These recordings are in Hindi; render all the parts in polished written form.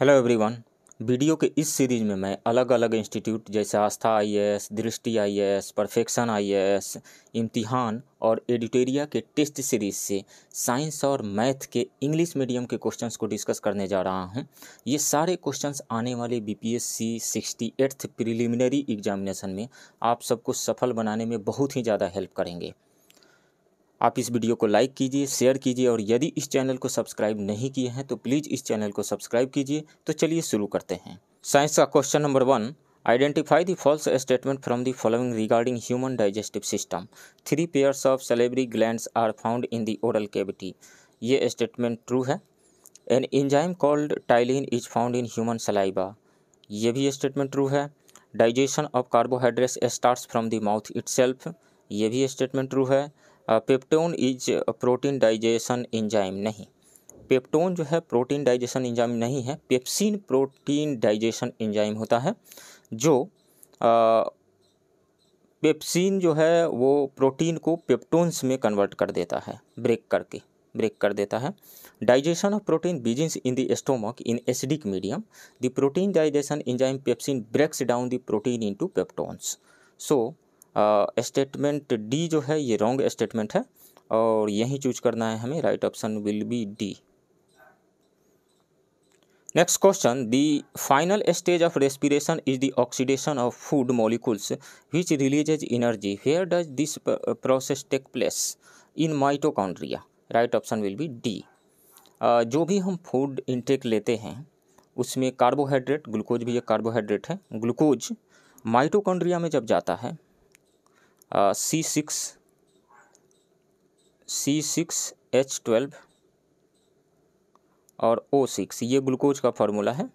Hello everyone. वीडियो के इस सीरीज़ में मैं अलग अलग इंस्टीट्यूट जैसे आस्था आईएएस, दृष्टि आईएएस, परफेक्शन आईएएस, इम्तिहान और एडिटोरिया के टेस्ट सीरीज़ से साइंस और मैथ के इंग्लिश मीडियम के क्वेश्चंस को डिस्कस करने जा रहा हूं। ये सारे क्वेश्चंस आने वाले बीपीएससी 68th प्रिलिमिनरी एग्जामिनेशन में आप सबको सफल बनाने में बहुत ही ज़्यादा हेल्प करेंगे। आप इस वीडियो को लाइक कीजिए, शेयर कीजिए और यदि इस चैनल को सब्सक्राइब नहीं किए हैं तो प्लीज़ इस चैनल को सब्सक्राइब कीजिए। तो चलिए शुरू करते हैं। साइंस का question number 1, identify the false statement from the following regarding human digestive system. 3 pairs of salivary glands are found in the oral cavity. ये स्टेटमेंट ट्रू है। An enzyme called ptyalin is found in human saliva. ये भी स्टेटमेंट ट्रू है। Digestion of carbohydrates starts from the mouth itself. ये भी स्टेटमेंट ट्रू है। Peptone is protein digestion enzyme. नहीं, पेप्टोन जो है प्रोटीन डाइजेशन एंजाइम नहीं है, पेप्सिन प्रोटीन डाइजेशन एंजाइम होता है। जो पेप्सिन जो है वो प्रोटीन को पेप्टोन्स में कन्वर्ट कर देता है, ब्रेक कर देता है। Digestion of protein begins in the stomach in acidic medium. The protein digestion enzyme pepsin breaks down the protein into peptones. So statement D जो है ये रॉन्ग स्टेटमेंट है और यही चूज करना है हमें। Right option will be D. Next question, the final stage of respiration is the oxidation of food molecules which releases energy. Where does this process take place? In mitochondria. Right option will be D. जो भी हम फूड इनटेक लेते हैं उसमें कार्बोहाइड्रेट, ग्लूकोज भी एक कार्बोहाइड्रेट है, ग्लूकोज माइटोकॉन्ड्रिया में जब जाता है C6H12 और O6, ये ग्लूकोज का फार्मूला है।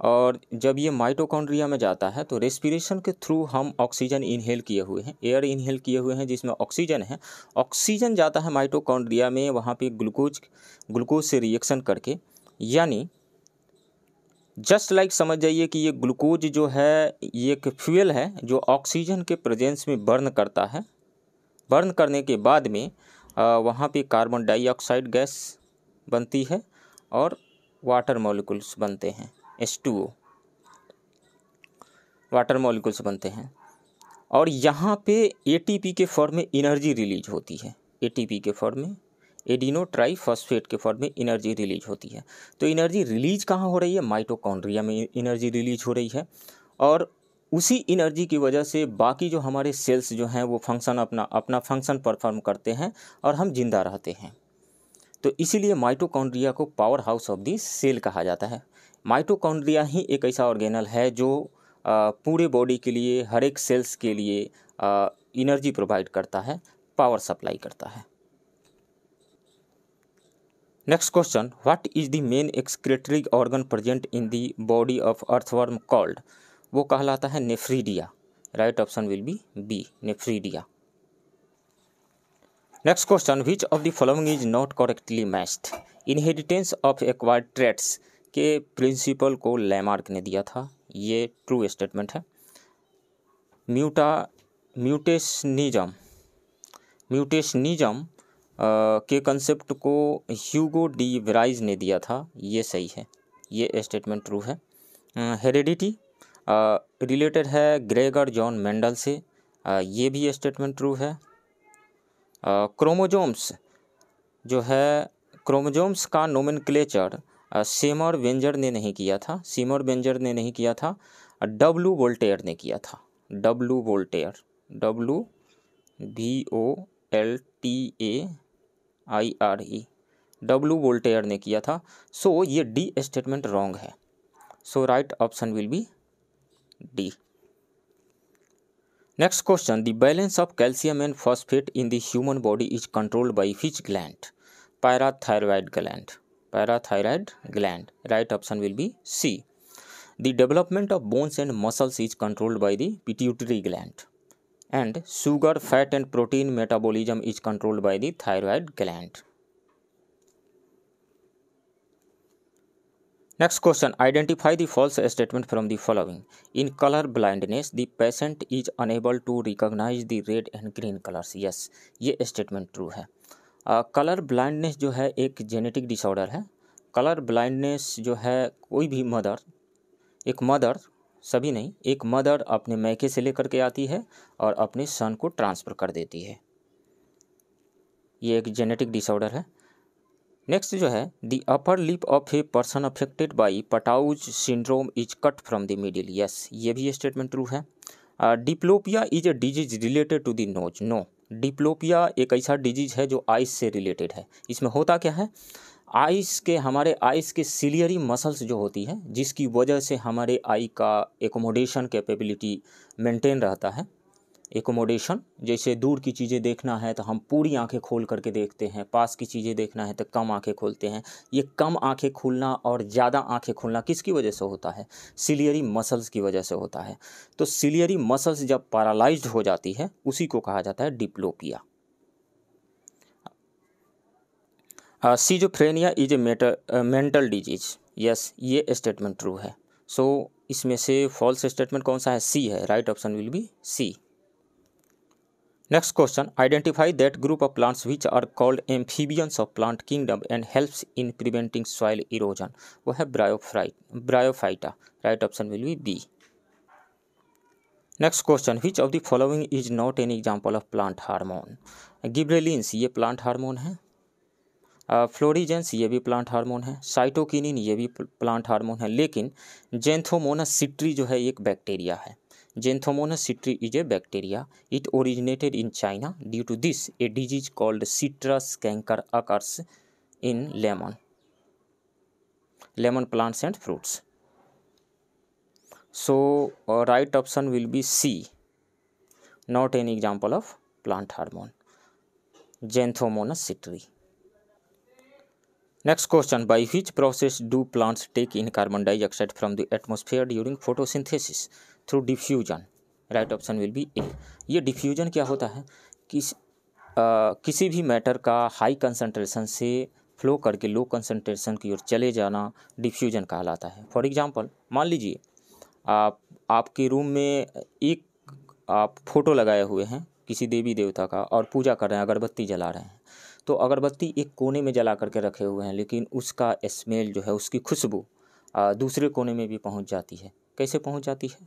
और जब ये माइटोकॉन्ड्रिया में जाता है तो रेस्पिरेशन के थ्रू हम ऑक्सीजन इनहेल किए हुए हैं, एयर इनहेल किए हुए हैं जिसमें ऑक्सीजन है। ऑक्सीजन जाता है माइटोकॉन्ड्रिया में, वहाँ पे ग्लूकोज से रिएक्शन करके, यानी जस्ट लाइक समझ जाइए कि ये ग्लूकोज जो है ये एक फ्यूल है जो ऑक्सीजन के प्रेजेंस में बर्न करता है। बर्न करने के बाद में वहाँ पे कार्बन डाइऑक्साइड गैस बनती है और वाटर मॉलिक्यूल्स बनते हैं, H2O वाटर मॉलिक्यूल्स बनते हैं। और यहाँ पे ATP के फॉर्म में एनर्जी रिलीज होती है। ATP के फॉर्म में, एडिनो ट्राईफॉस्फेट के फॉर्म में एनर्जी रिलीज होती है। तो एनर्जी रिलीज कहाँ हो रही है? माइटोकॉन्ड्रिया में एनर्जी रिलीज हो रही है। और उसी एनर्जी की वजह से बाकी जो हमारे सेल्स जो हैं वो फंक्शन अपना फंक्शन परफॉर्म करते हैं और हम जिंदा रहते हैं। तो इसीलिए माइटोकॉन्ड्रिया को powerhouse of the cell कहा जाता है। माइटोकॉन्ड्रिया ही एक ऐसा ऑर्गेनल है जो पूरे बॉडी के लिए, हर एक सेल्स के लिए एनर्जी प्रोवाइड करता है, पावर सप्लाई करता है। Next question, what is the main excretory organ present in the body of earthworm called? वो कहलाता है nephridia. Right option will be B, nephridia. Next question, which of the following is not correctly matched? Inheritance of acquired traits के प्रिंसिपल को लैमार्क ने दिया था, ये ट्रू स्टेटमेंट है। म्यूटेशनिज्म के कंसेप्ट को ह्यूगो डी वेराइज ने दिया था, ये सही है, ये स्टेटमेंट ट्रू है। हेरेडिटी रिलेटेड है ग्रेगर जॉन मेंडल से, ये भी स्टेटमेंट ट्रू है। क्रोमोजोम्स जो है, क्रोमोजोम्स का नोमेनक्लेचर सेमर वेंजर ने नहीं किया था, W वोल्टेयर ने किया था। W Voltaire, WOLTAIRE, W Voltaire ने किया था। सो ये डी स्टेटमेंट रॉन्ग है। So right option will be D. Next question, the balance of calcium and phosphate in the human body is controlled by which gland? Parathyroid gland. Right option will be C. The development of bones and muscles is controlled by the pituitary gland and sugar, fat and protein metabolism is controlled by the thyroid gland. Next question, identify the false statement from the following. In color blindness, the patient is unable to recognize the red and green colors. Yes, ये statement true है। कलर ब्लाइंडनेस जो है एक जेनेटिक डिसऑर्डर है कलर ब्लाइंडनेस जो है, कोई भी मदर, एक मदर, सभी नहीं, एक मदर अपने मैके से लेकर के आती है और अपने सन को ट्रांसफ़र कर देती है। ये एक जेनेटिक डिसऑर्डर है। नेक्स्ट जो है, the upper lip of a person affected by Patau syndrome is cut from the middle. Yes, ये भी स्टेटमेंट ट्रू है। Diplopia is a disease related to the nose. No, diplopia एक ऐसा डिजीज है जो आइस से रिलेटेड है। इसमें होता क्या है, हमारे आइस के सिलियरी मसल्स जो होती है, जिसकी वजह से हमारे आई का एकोमोडेशन कैपेबिलिटी मेंटेन रहता है। एकोमोडेशन, जैसे दूर की चीज़ें देखना है तो हम पूरी आंखें खोल करके देखते हैं, पास की चीज़ें देखना है तो कम आंखें खोलते हैं। ये कम आंखें खोलना और ज़्यादा आंखें खोलना किसकी वजह से होता है? सिलियरी मसल्स की वजह से होता है। तो सिलियरी मसल्स जब पैरालाइज्ड हो जाती है, उसी को कहा जाता है diplopia. Schizophrenia is a mental disease. Yes, ये स्टेटमेंट ट्रू है। सो इसमें से फॉल्स स्टेटमेंट कौन सा है? सी है। Right option will be C. Next question, identify that group of plants which are called amphibians of plant kingdom and helps in preventing soil erosion. वो है bryophyta. Right option will be B. Next question, which of the following is not an example of plant hormone. Gibberellins, ये प्लांट हार्मोन है। फ्लोरिजेंस, ये भी प्लांट हार्मोन है। साइटोकिनिन, ये भी प्लांट हार्मोन है। लेकिन जेंथोमोनास सिट्री जो है एक बैक्टीरिया है। Xanthomonas citri is a bacteria. It originated in China. Due to this a disease called citrus canker occurs in lemon plants and fruits. So right option will be C, not an example of plant hormone, Xanthomonas citri. Next question, by which process do plants take in carbon dioxide from the atmosphere during photosynthesis? Through diffusion. Right option will be A. ये diffusion क्या होता है? किसी भी मैटर का हाई कंसनट्रेशन से फ्लो करके लो कंसनट्रेशन की ओर चले जाना डिफ्यूजन कहलाता है। फॉर एग्जांपल, मान लीजिए आपके रूम में आप फोटो लगाए हुए हैं किसी देवी देवता का और पूजा कर रहे हैं, अगरबत्ती जला रहे हैं। तो अगरबत्ती एक कोने में जला करके रखे हुए हैं, लेकिन उसका स्मेल जो है, उसकी खुशबू दूसरे कोने में भी पहुंच जाती है। कैसे पहुंच जाती है?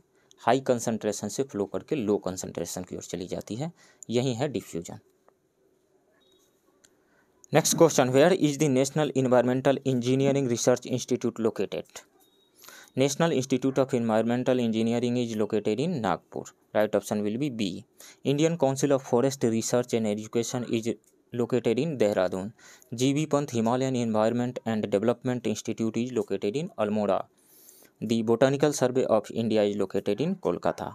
हाई कंसंट्रेशन से फ्लो करके लो कंसंट्रेशन की ओर चली जाती है। यही है diffusion. Next question, where is the national environmental engineering research institute located? National institute of environmental engineering is located in Nagpur. Right option will be B. Indian council of forest research and education is located in Dehradun. G.V. Pant Himalayan Environment and Development Institute is located in Almora. The Botanical Survey of India is located in Kolkata.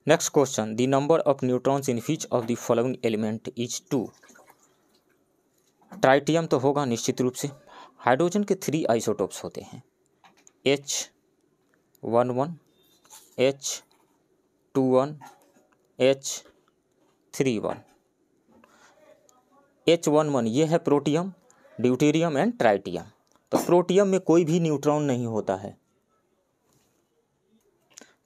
Next question, the number of neutrons in which of the following element is 2? Tritium तो होगा निश्चित रूप से। हाइड्रोजन के 3 आइसोटोप्स होते हैं, H11, H21, H31। H11 ये है प्रोटियम, ड्यूटेरियम एंड ट्राइटियम। तो प्रोटियम में कोई भी न्यूट्रॉन नहीं होता है,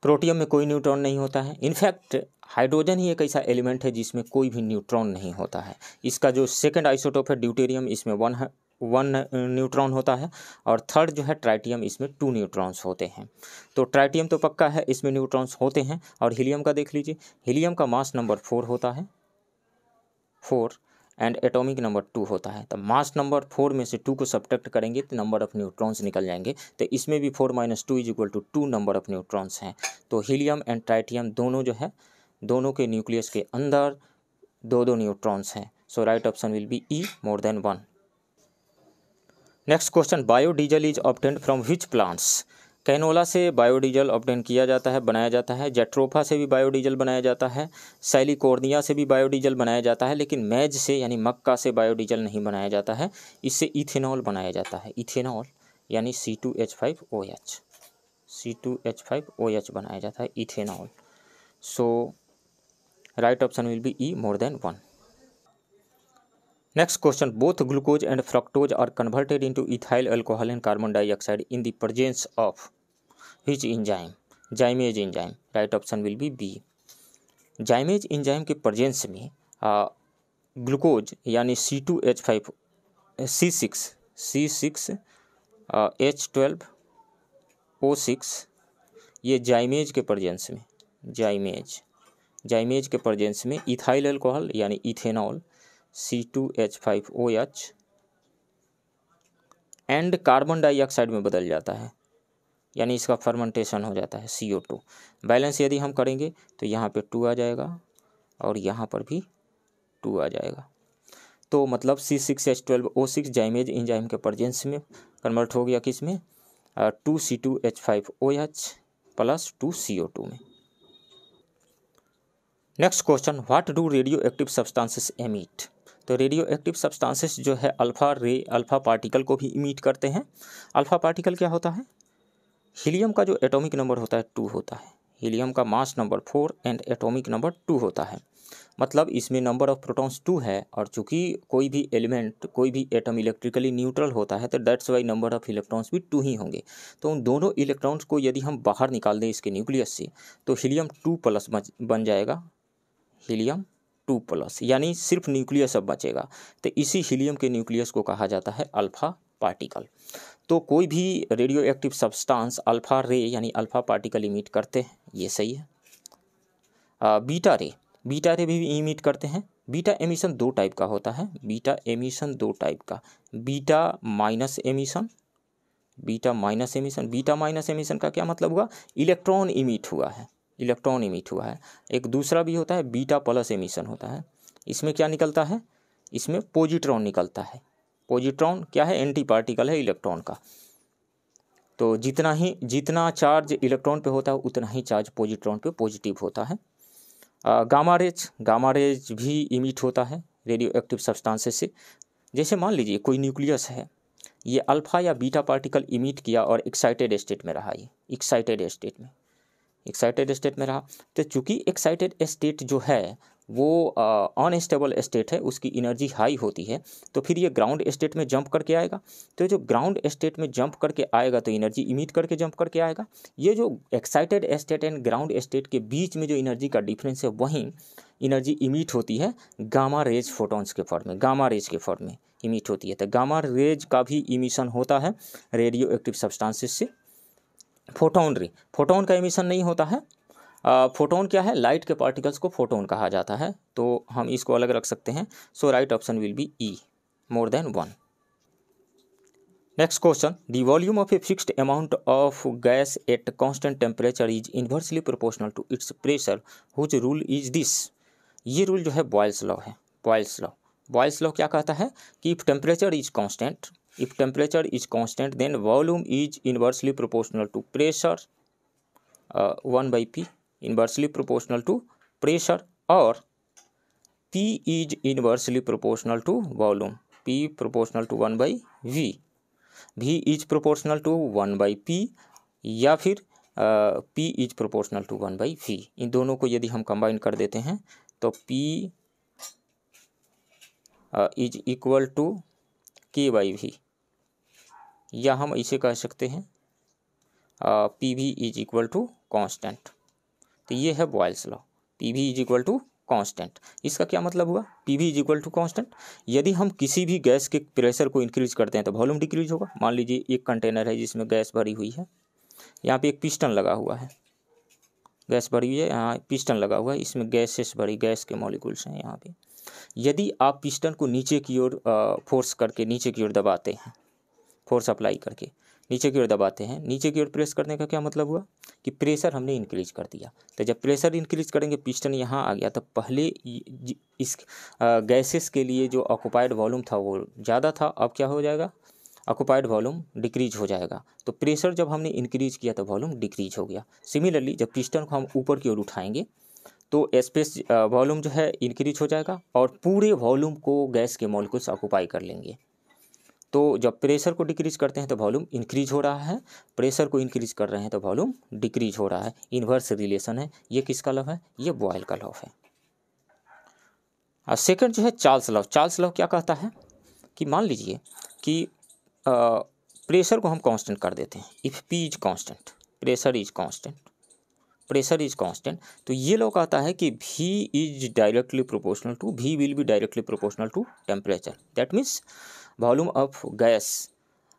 प्रोटियम में कोई न्यूट्रॉन नहीं होता है। इनफैक्ट हाइड्रोजन ही एक ऐसा एलिमेंट है जिसमें कोई भी न्यूट्रॉन नहीं होता है। इसका जो सेकंड आइसोटोप है ड्यूटेरियम, इसमें 1 न्यूट्रॉन होता है, और थर्ड जो है ट्राइटियम, इसमें 2 न्यूट्रॉन्स होते हैं। तो ट्राइटियम तो पक्का है, इसमें न्यूट्रॉन्स होते हैं। और हीलियम का देख लीजिए, हीलियम का मास नंबर 4 होता है, 4, एंड एटॉमिक नंबर 2 होता है। तो मास नंबर 4 में से 2 को सब्ट्रैक्ट करेंगे तो नंबर ऑफ न्यूट्रॉन्स निकल जाएंगे। तो इसमें भी 4 - 2 = 2 नंबर ऑफ न्यूट्रॉन्स हैं। तो हीलियम एंड ट्राइटियम दोनों जो है, दोनों के न्यूक्लियस के अंदर 2 न्यूट्रॉन्स हैं। So right option will be E, more than 1। Next question, biodiesel is obtained from which plants? Canola से बायोडीजल ऑब्टेन किया जाता है, बनाया जाता है। जेट्रोफा से भी बायोडीजल बनाया जाता है। सैलिकोर्निया से भी बायोडीजल बनाया जाता है। लेकिन मैज से यानी मक्का से बायोडीजल नहीं बनाया जाता है। इससे इथेनॉल बनाया जाता है। इथेनॉल यानी C2H5OH, C2H5OH बनाया जाता है, ethanol. So right option will be E, more than 1। Next question, both glucose and fructose are converted into ethyl alcohol and carbon dioxide in the presence of which enzyme? Zymase enzyme. Right option will be B. Zymase enzyme के प्रेजेंस में ग्लूकोज यानी C2H5 C6H12O6 ये जाइमेज के प्रेजेंस में, जाइमेज के प्रेजेंस में इथाइल अल्कोहल यानी ethanol C2H5OH and carbon dioxide में बदल जाता है, यानी इसका फर्मेंटेशन हो जाता है CO2। बैलेंस यदि हम करेंगे तो यहाँ पे 2 आ जाएगा और यहाँ पर भी 2 आ जाएगा। तो मतलब C6H12O6 जाइमेज एंजाइम के प्रेजेंस में कन्वर्ट हो गया किस में, 2C2H5OH प्लस 2CO2 में। Next question, what do radio active substances emit. तो रेडियो एक्टिव सब्सटेंसेस जो है अल्फा पार्टिकल को भी इमिट करते हैं। अल्फा पार्टिकल क्या होता है, हीलियम का जो एटॉमिक नंबर होता है 2 होता है, हीलियम का mass number 4 and atomic number 2 होता है। मतलब इसमें नंबर ऑफ प्रोटॉन्स 2 है, और चूंकि कोई भी एलिमेंट, कोई भी एटम इलेक्ट्रिकली न्यूट्रल होता है तो that's why number of electrons भी 2 ही होंगे। तो उन दोनों इलेक्ट्रॉन्स को यदि हम बाहर निकाल दें इसके न्यूक्लियस से तो हीलियम 2+ बन जाएगा, हीलियम 2+, यानी सिर्फ न्यूक्लियस अब बचेगा। तो इसी हीलियम के न्यूक्लियस को कहा जाता है अल्फा पार्टिकल। तो कोई भी रेडियो एक्टिव सब्सटेंस अल्फा रे यानी अल्फा पार्टिकल इमिट करते हैं, ये सही है। बीटा रे भी इमिट करते हैं। बीटा एमिशन 2 टाइप का होता है, बीटा एमिशन 2 टाइप का, beta minus emission. Beta minus emission का क्या मतलब हुआ, इलेक्ट्रॉन इमिट हुआ है, इलेक्ट्रॉन इमिट हुआ है। एक दूसरा भी होता है बीटा प्लस एमिशन होता है। इसमें क्या निकलता है, इसमें पॉजिट्रॉन निकलता है। पॉजिट्रॉन क्या है, एंटी पार्टिकल है इलेक्ट्रॉन का। तो जितना चार्ज इलेक्ट्रॉन पे होता है उतना ही चार्ज पॉजिट्रॉन पे पॉजिटिव होता है। गामा रेज भी इमिट होता है रेडियो एक्टिव सब्सटेंसेस से। जैसे मान लीजिए कोई न्यूक्लियस है, ये अल्फा या बीटा पार्टिकल इमिट किया और एक्साइटेड स्टेट में रहा, ये एक्साइटेड स्टेट में रहा। तो चूंकि एक्साइटेड स्टेट जो है वो अनस्टेबल स्टेट है, उसकी एनर्जी हाई होती है, तो फिर ये ग्राउंड स्टेट में जंप करके आएगा। तो जो ग्राउंड स्टेट में जंप करके आएगा तो एनर्जी इमिट करके जंप करके आएगा। ये जो excited state and ground state के बीच में जो एनर्जी का डिफरेंस है, वहीं एनर्जी इमिट होती है गामा रेज फोटॉन्स के फॉर्म में, गामा रेज के फॉर्म में इमिट होती है। तो गामा रेज का भी इमिशन होता है रेडियो एक्टिव सब्सटेंसेस से। फोटोन का एमिशन नहीं होता है। फोटोन क्या है, लाइट के पार्टिकल्स को फोटोन कहा जाता है, तो हम इसको अलग रख सकते हैं। So right option will be E, more than 1। Next question, the volume of a fixed amount of gas at constant temperature is inversely proportional to its pressure, which rule is this. ये रूल जो है बॉयल्स लॉ है। बॉयल्स लॉ क्या कहता है कि if temperature is constant then volume is inversely proportional to pressure 1/P, inversely proportional to pressure, और P is inversely proportional to volume, P proportional to 1/V, V is proportional to 1/P, या फिर P is proportional to 1/V। इन दोनों को यदि हम कंबाइन कर देते हैं तो P is equal to K/V, या हम इसे कह सकते हैं PV is equal to constant. तो ये है Boyle's law, PV is equal to constant. इसका क्या मतलब हुआ, PV is equal to constant. यदि हम किसी भी गैस के प्रेशर को इंक्रीज करते हैं तो वॉल्यूम डिक्रीज होगा। मान लीजिए एक कंटेनर है जिसमें गैस भरी हुई है, यहाँ पे एक पिस्टन लगा हुआ है, गैस भरी हुई है, यहाँ पिस्टन लगा हुआ है, इसमें गैसेस भरी, गैस के मॉलिक्यूल्स हैं यहाँ पे। यदि आप पिस्टन को नीचे की ओर फोर्स करके नीचे की ओर दबाते हैं, फोर्स अप्लाई करके नीचे की ओर दबाते हैं, नीचे की ओर प्रेस करने का क्या मतलब हुआ कि प्रेशर हमने इंक्रीज कर दिया। तो जब प्रेशर इंक्रीज करेंगे, पिस्टन यहाँ आ गया, तो पहले इस गैसेस के लिए जो ऑक्युपाइड वॉल्यूम था वो ज़्यादा था, अब क्या हो जाएगा, ऑक्युपाइड वॉल्यूम डिक्रीज हो जाएगा। तो प्रेशर जब हमने इंक्रीज किया तो वॉल्यूम डिक्रीज हो गया। सिमिलरली जब पिस्टन को हम ऊपर की ओर उठाएंगे तो स्पेस वॉल्यूम जो है इंक्रीज हो जाएगा और पूरे वॉल्यूम को गैस के मॉलिक्यूल्स ऑक्युपाई कर लेंगे। तो जब प्रेशर को डिक्रीज करते हैं तो वॉल्यूम इंक्रीज हो रहा है, प्रेशर को इंक्रीज कर रहे हैं तो वॉल्यूम डिक्रीज हो रहा है। इन्वर्स रिलेशन है। ये किसका लॉ है, ये बॉयल का लॉ है। सेकंड जो है चार्ल्स लॉ। चार्ल्स लॉ क्या कहता है कि मान लीजिए कि प्रेशर को हम कांस्टेंट कर देते हैं। If P is constant, pressure is constant, तो ये लॉ कहता है कि V is directly proportional to, V will be directly proportional to temperature. That means volume of gas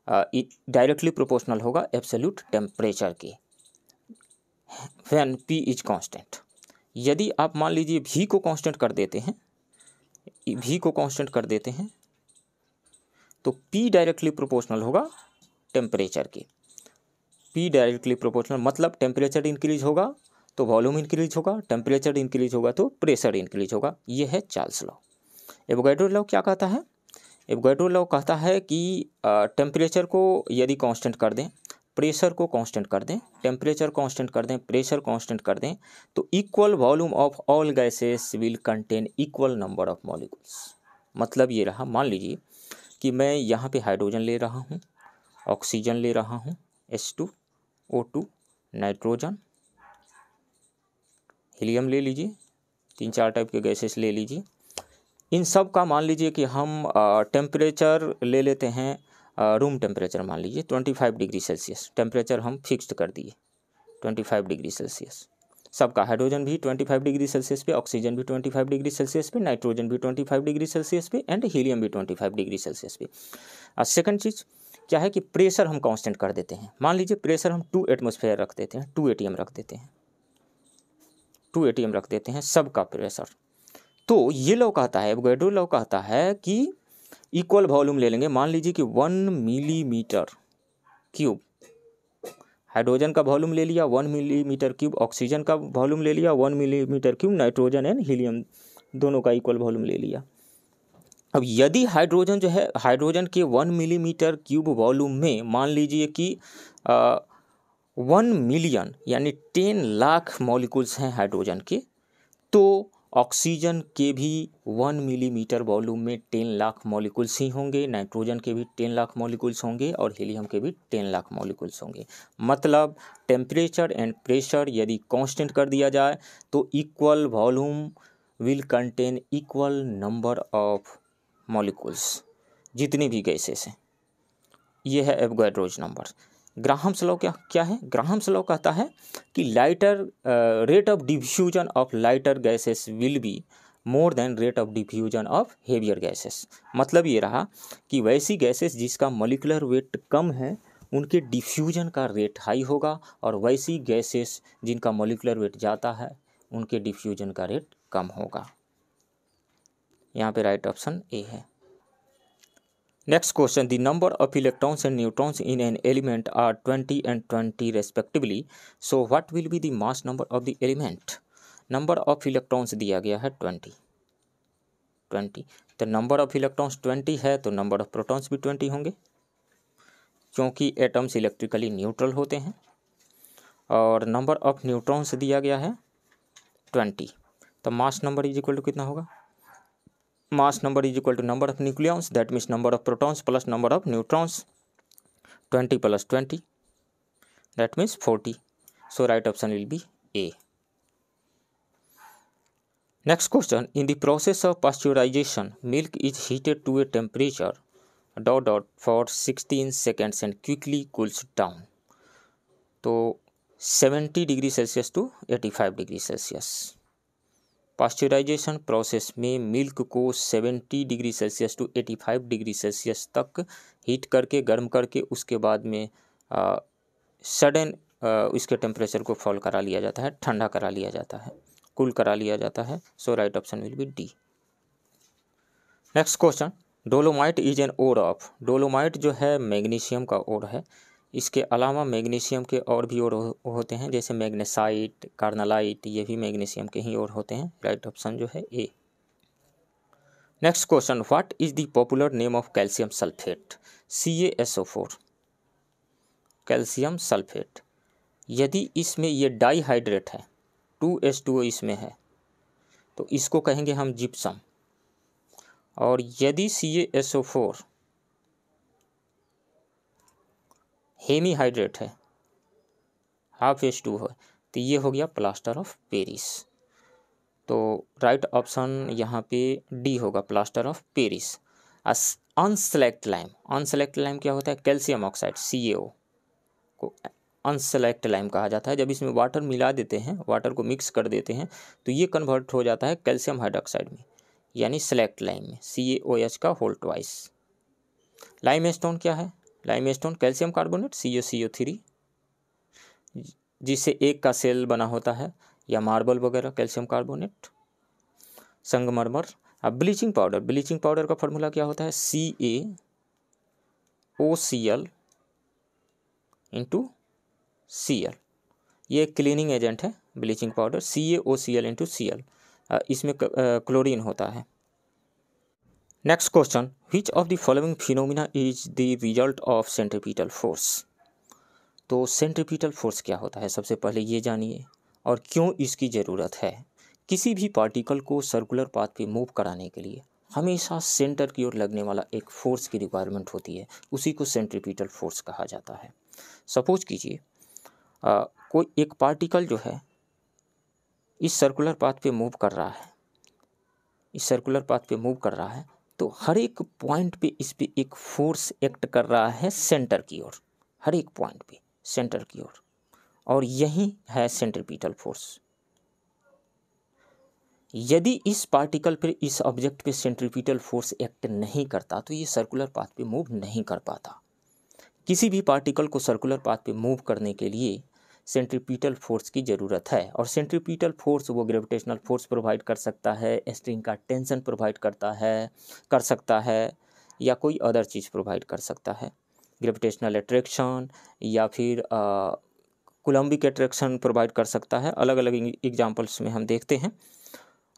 directly proportional होगा एब्सोल्यूट टेम्परेचर के व्हेन P इज कांस्टेंट। यदि आप मान लीजिए V को कांस्टेंट कर देते हैं, V को कांस्टेंट कर देते हैं तो P डायरेक्टली प्रोपोर्शनल होगा टेम्परेचर के। P डायरेक्टली प्रोपोर्शनल मतलब टेम्परेचर इंक्रीज होगा तो वॉल्यूम इंक्रीज होगा, टेम्परेचर इंक्रीज होगा तो प्रेशर इंक्रीज होगा। ये है चार्ल्स लॉ। एवोगाड्रो लॉ क्या कहता है? एवोगाड्रो लॉ कहता है कि टेम्परेचर को यदि कांस्टेंट कर दें, प्रेशर को कांस्टेंट कर दें, टेम्परेचर कांस्टेंट कर दें, प्रेशर कांस्टेंट कर दें तो equal volume of all gases will contain equal number of molecules. मतलब ये रहा, मान लीजिए कि मैं यहाँ पे हाइड्रोजन ले रहा हूँ, ऑक्सीजन ले रहा हूँ, H2, O2, नाइट्रोजन, हीलियम ले लीजिए, 3-4 टाइप के गैसेस ले लीजिए। इन सब का मान लीजिए कि हम टेम्परेचर ले लेते हैं, रूम टेम्परेचर मान लीजिए 25 डिग्री सेल्सियस, टेम्परेचर हम फिक्स्ड कर दिए 25 डिग्री सेल्सियस। सबका हाइड्रोजन भी 25 डिग्री सेल्सियस पे, ऑक्सीजन भी 25 डिग्री सेल्सियस पे, नाइट्रोजन भी 25 डिग्री सेल्सियस पे एंड हीलियम भी 25 डिग्री सेल्सियस पे। सेकंड चीज़ क्या है कि प्रेशर हम कांस्टेंट कर देते हैं। मान लीजिए प्रेशर हम 2 एटमॉस्फेयर रख देते हैं, 2 ATM रख देते हैं, 2 ATM रख देते हैं सबका प्रेशर। तो ये लॉ कहता है, एवोगाड्रो लॉ कहता है कि इक्वल वॉल्यूम ले लेंगे। मान लीजिए कि 1 मिलीमीटर क्यूब हाइड्रोजन का वॉल्यूम ले लिया, 1 मिलीमीटर क्यूब ऑक्सीजन का वॉल्यूम ले लिया, 1 millimetre cube nitrogen and helium दोनों का इक्वल वॉल्यूम ले लिया। अब यदि हाइड्रोजन जो है, हाइड्रोजन के 1 मिलीमीटर क्यूब वॉल्यूम में मान लीजिए कि 1 मिलियन यानी 10 लाख मॉलिक्यूल्स हैं हाइड्रोजन के, तो ऑक्सीजन के भी 1 मिलीमीटर वॉल्यूम में 10 लाख मॉलिक्यूल्स ही होंगे, नाइट्रोजन के भी 10 लाख मॉलिक्यूल्स होंगे और हीलियम के भी 10 लाख मॉलिक्यूल्स होंगे। मतलब टेम्परेचर एंड प्रेशर यदि कांस्टेंट कर दिया जाए तो equal volume will contain equal number of molecules, जितनी भी गैसेस हैं। ये है एवोगाड्रोज नंबर। ग्राहम्स लॉ क्या है? ग्राहम्स लॉ कहता है कि lighter rate of diffusion of lighter gases will be more than rate of diffusion of heavier gases. मतलब ये रहा कि वैसी गैसेस जिसका मॉलिक्यूलर वेट कम है उनके डिफ्यूजन का रेट हाई होगा और वैसी गैसेस जिनका मॉलिक्यूलर वेट ज़्यादा है उनके डिफ्यूजन का रेट कम होगा। यहाँ पे राइट ऑप्शन ए है। Next question, the number of electrons and neutrons in an element are 20 and 20 respectively. So what will be the mass number of the element? Number of electrons दिया गया है 20। तो number of electrons 20 है तो number of protons भी 20 होंगे, क्योंकि एटम्स इलेक्ट्रिकली न्यूट्रल होते हैं। और number of neutrons दिया गया है 20, तो mass number is equal to कितना होगा? Mass number is equal to number of nucleons, that means number of protons plus number of neutrons, 20 plus 20, that means 40. So right option will be A. Next question, in the process of pasteurization, milk is heated to a temperature ... for 16 seconds and quickly cools down. तो 70 degree Celsius to 85 degree Celsius. Pasteurization process में मिल्क को 70 degree Celsius to 85 degree Celsius तक हीट करके, गर्म करके, उसके बाद में सडन इसके टेम्परेचर को फॉल करा लिया जाता है, ठंडा करा लिया जाता है, कूल करा लिया जाता है। So right option will be D. Next question, dolomite is an ore of. Dolomite जो है मैग्नीशियम का ओर है। इसके अलावा मैग्नीशियम के और भी और होते हैं, जैसे मैग्नेसाइट, कार्नालाइट, ये भी मैग्नीशियम के ही और होते हैं। राइट ऑप्शन जो है A. Next question, what is the popular name of calcium sulphate? CaSO4, calcium sulphate. यदि इसमें ये डाईहाइड्रेट है, 2H2O इसमें है, तो इसको कहेंगे हम जिप्सम। और यदि CaSO4 हेमीहाइड्रेट है, हाफ H2 है, तो ये हो गया प्लास्टर ऑफ पेरिस। तो राइट ऑप्शन यहाँ पे डी होगा, plaster of Paris. Unselect lime, unselect lime क्या होता है? कैल्शियम ऑक्साइड CaO को अनसेलेक्ट लाइम कहा जाता है। जब इसमें वाटर मिला देते हैं, वाटर को मिक्स कर देते हैं, तो ये कन्वर्ट हो जाता है कैल्शियम हाइड्रोक्साइड में, यानी सेलेक्ट लाइम में, CaOH का होल ट्वाइस। लाइमस्टोन क्या है? लाइमस्टोन कैल्शियम कार्बोनेट CaCO3 जिससे एक का सेल बना होता है, या मार्बल वगैरह कैल्शियम कार्बोनेट। संगमरमर। अब ब्लीचिंग पाउडर का फॉर्मूला क्या होता है? CaOCl into Cl। ये क्लीनिंग एजेंट है bleaching powder, CaOCl into Cl। इसमें क्लोरीन होता है। Next question, which of the following phenomena is the result of centripetal force? तो सेंट्रीपिटल फोर्स क्या होता है, सबसे पहले ये जानिए, और क्यों इसकी ज़रूरत है। किसी भी पार्टिकल को सर्कुलर पाथ पे मूव कराने के लिए हमेशा सेंटर की ओर लगने वाला एक फोर्स की रिक्वायरमेंट होती है, उसी को सेंट्रीपिटल फोर्स कहा जाता है। सपोज कीजिए कोई एक पार्टिकल जो है इस सर्कुलर पाथ पे मूव कर रहा है, तो हर एक पॉइंट पे इस पे एक फोर्स एक्ट कर रहा है सेंटर की ओर, हर एक पॉइंट पे सेंटर की ओर, और यही है सेंट्रीपिटल फोर्स। यदि इस पार्टिकल पर, इस ऑब्जेक्ट पे सेंट्रीपिटल फोर्स एक्ट नहीं करता तो ये सर्कुलर पाथ पे मूव नहीं कर पाता। किसी भी पार्टिकल को सर्कुलर पाथ पे मूव करने के लिए सेंट्रीपिटल फोर्स की ज़रूरत है, और सेंट्रीपिटल फोर्स वो ग्रेविटेशनल फोर्स प्रोवाइड कर सकता है, स्ट्रिंग का टेंशन प्रोवाइड कर सकता है, या कोई अदर चीज़ प्रोवाइड कर सकता है, ग्रेविटेशनल अट्रैक्शन या फिर कूलम्बिक अट्रैक्शन प्रोवाइड कर सकता है। अलग अलग एग्जाम्पल्स में हम देखते हैं।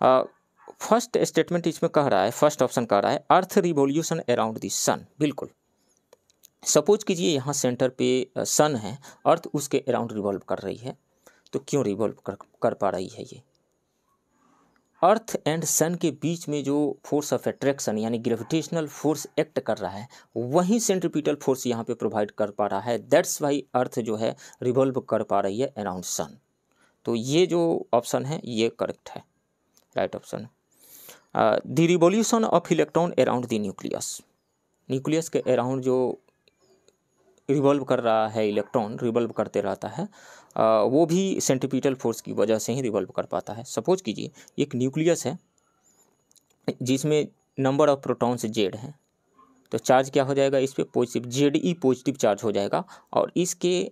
फर्स्ट स्टेटमेंट इसमें कह रहा है, फर्स्ट ऑप्शन कह रहा है अर्थ रिवॉल्यूशन अराउंड द सन। बिल्कुल, सपोज कीजिए यहाँ सेंटर पे सन है, अर्थ उसके अराउंड रिवॉल्व कर रही है, तो क्यों रिवॉल्व कर पा रही है? ये अर्थ एंड सन के बीच में जो फोर्स ऑफ अट्रैक्शन यानी ग्रेविटेशनल फोर्स एक्ट कर रहा है, वही सेंट्रीपिटल फोर्स यहाँ पे प्रोवाइड कर पा रहा है। दैट्स वाई अर्थ जो है रिवॉल्व कर पा रही है अराउंड सन। तो ये जो ऑप्शन है ये करेक्ट है, right option. The revolution of electron around the nucleus के अराउंड जो रिवॉल्व कर रहा है, इलेक्ट्रॉन रिवॉल्व करते रहता है, वो भी सेंट्रीपिटल फोर्स की वजह से ही रिवॉल्व कर पाता है। सपोज कीजिए एक न्यूक्लियस है जिसमें नंबर ऑफ प्रोटॉन्स Z हैं, तो चार्ज क्या हो जाएगा इस पे? पॉजिटिव, Ze पॉजिटिव चार्ज हो जाएगा, और इसके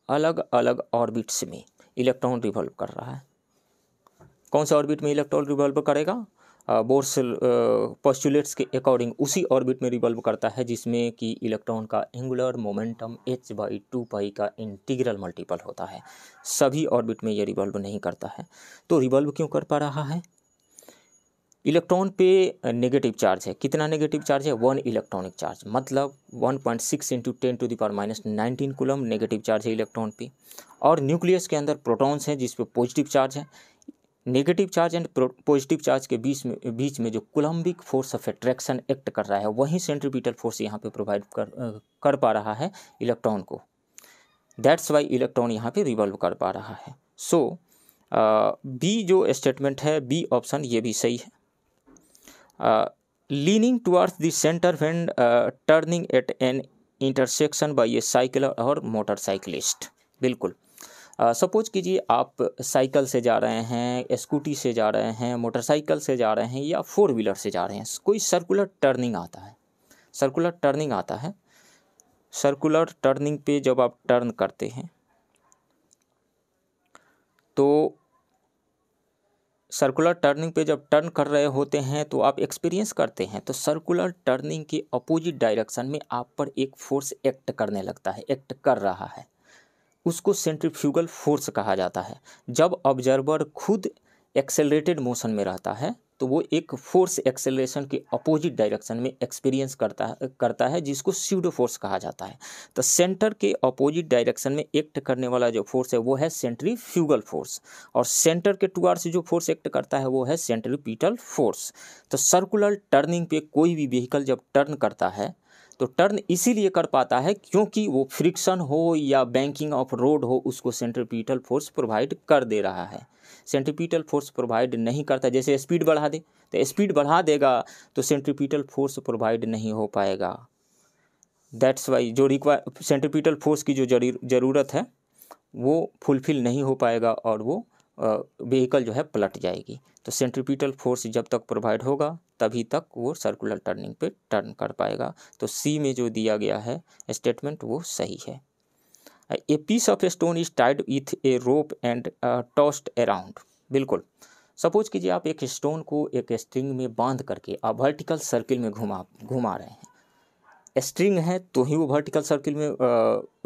अलग अलग ऑर्बिट्स में इलेक्ट्रॉन रिवॉल्व कर रहा है। कौन से ऑर्बिट में इलेक्ट्रॉन रिवॉल्व करेगा? बोर्स पोस्टुलेट्स के अकॉर्डिंग उसी ऑर्बिट में रिवॉल्व करता है जिसमें कि इलेक्ट्रॉन का एंगुलर मोमेंटम h/2π का इंटीग्रल मल्टीपल होता है। सभी ऑर्बिट में ये रिवॉल्व नहीं करता है। तो रिवॉल्व क्यों कर पा रहा है? इलेक्ट्रॉन पे नेगेटिव चार्ज है। कितना नेगेटिव चार्ज है? 1 इलेक्ट्रॉनिक चार्ज, मतलब 1.6 × 10⁻⁹ कूलम नेगेटिव चार्ज है इलेक्ट्रॉन पे। और न्यूक्लियस के अंदर प्रोटॉन्स हैं जिस पे पॉजिटिव चार्ज है। Negative charge and positive charge के बीच में जो Coulombic force of attraction act कर रहा है, वही सेंट्रीपिटल फोर्स यहाँ पे प्रोवाइड कर पा रहा है इलेक्ट्रॉन को। दैट्स वाई इलेक्ट्रॉन यहाँ पे रिवॉल्व कर पा रहा है। सो बी जो स्टेटमेंट है, बी ऑप्शन, ये भी सही है। Leaning towards the centre when turning at an intersection by a cycler और मोटरसाइकिलिस्ट। बिल्कुल, सपोज कीजिए आप साइकिल से जा रहे हैं, स्कूटी से जा रहे हैं, मोटरसाइकिल से जा रहे हैं, या 4 व्हीलर से जा रहे हैं। कोई सर्कुलर टर्निंग आता है, सर्कुलर टर्निंग पे जब आप टर्न करते हैं, तो सर्कुलर टर्निंग पे जब टर्न कर रहे होते हैं तो आप एक्सपीरियंस करते हैं, तो सर्कुलर टर्निंग के अपोजिट डायरेक्शन में आप पर एक फोर्स एक्ट करने लगता है, एक्ट कर रहा है, उसको सेंट्रीफ्यूगल फोर्स कहा जाता है। जब ऑब्जर्वर खुद एक्सेलरेटेड मोशन में रहता है तो वो एक फोर्स एक्सेलरेशन के अपोजिट डायरेक्शन में एक्सपीरियंस करता है जिसको स्यूडो फोर्स कहा जाता है। तो सेंटर के अपोजिट डायरेक्शन में एक्ट करने वाला जो फोर्स है वो है सेंट्रीफ्यूगल फोर्स, और सेंटर के टुवर्ड्स जो फोर्स एक्ट करता है वो है सेंट्रीपिटल फोर्स। तो सर्कुलर टर्निंग पे कोई भी व्हीकल जब टर्न करता है तो टर्न इसीलिए कर पाता है क्योंकि वो फ्रिक्शन हो या बैंकिंग ऑफ रोड हो, उसको सेंट्रीपिटल फोर्स प्रोवाइड कर दे रहा है। सेंट्रीपिटल फोर्स प्रोवाइड नहीं करता, जैसे स्पीड बढ़ा दे तो स्पीड बढ़ा देगा तो सेंट्रीपिटल फोर्स प्रोवाइड नहीं हो पाएगा। दैट्स वाई जो सेंट्रीपिटल फोर्स की जो ज़रूरत है वो फुलफिल नहीं हो पाएगा और वो व्हीकल जो है पलट जाएगी। तो सेंट्रीपिटल फोर्स जब तक प्रोवाइड होगा तभी तक वो सर्कुलर टर्निंग पे टर्न कर पाएगा। तो सी में जो दिया गया है स्टेटमेंट वो सही है। A piece of stone is tied with a rope and tossed around. बिल्कुल, सपोज कीजिए आप एक स्टोन को एक स्ट्रिंग में बांध करके आप वर्टिकल सर्किल में घुमा रहे हैं। स्ट्रिंग है तो ही वो वर्टिकल सर्किल में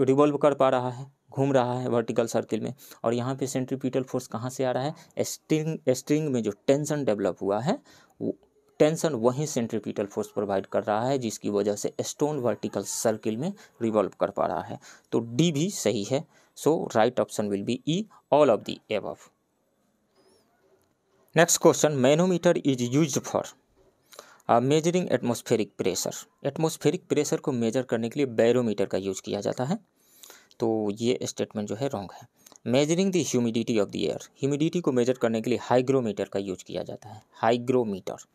रिवॉल्व कर पा रहा है, घूम रहा है वर्टिकल सर्किल में। और यहाँ पे सेंट्रीपिटल फोर्स कहाँ से आ रहा है? स्ट्रिंग में जो टेंशन डेवलप हुआ है वो टेंशन वहीं सेंट्रीपिटल फोर्स प्रोवाइड कर रहा है, जिसकी वजह से स्टोन वर्टिकल सर्किल में रिवॉल्व कर पा रहा है। तो डी भी सही है। So right option will be E, all of the above. Next question, manometer is used for measuring atmospheric pressure. Atmospheric pressure को मेजर करने के लिए बैरोमीटर का यूज किया जाता है। तो ये स्टेटमेंट जो है रॉन्ग है। Measuring the humidity of the air, humidity को मेजर करने के लिए हाइग्रोमीटर का यूज किया जाता है, hygrometer.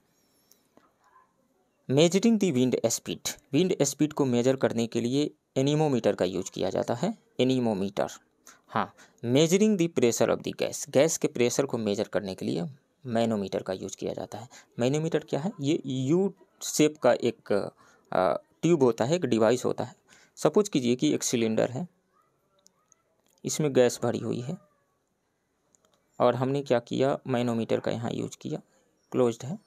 Measuring the wind speed, wind speed को मेजर करने के लिए एनीमोमीटर का यूज किया जाता है, एनीमोमीटर। हाँ, measuring the pressure of the gas, gas के प्रेशर को मेजर करने के लिए मैनोमीटर का यूज किया जाता है। मैनोमीटर क्या है? ये यू शेप का एक ट्यूब होता है, एक डिवाइस होता है। सपोज कीजिए कि एक सिलेंडर है, इसमें गैस भरी हुई है और हमने क्या किया, मैनोमीटर का यहाँ यूज किया, क्लोज्ड है,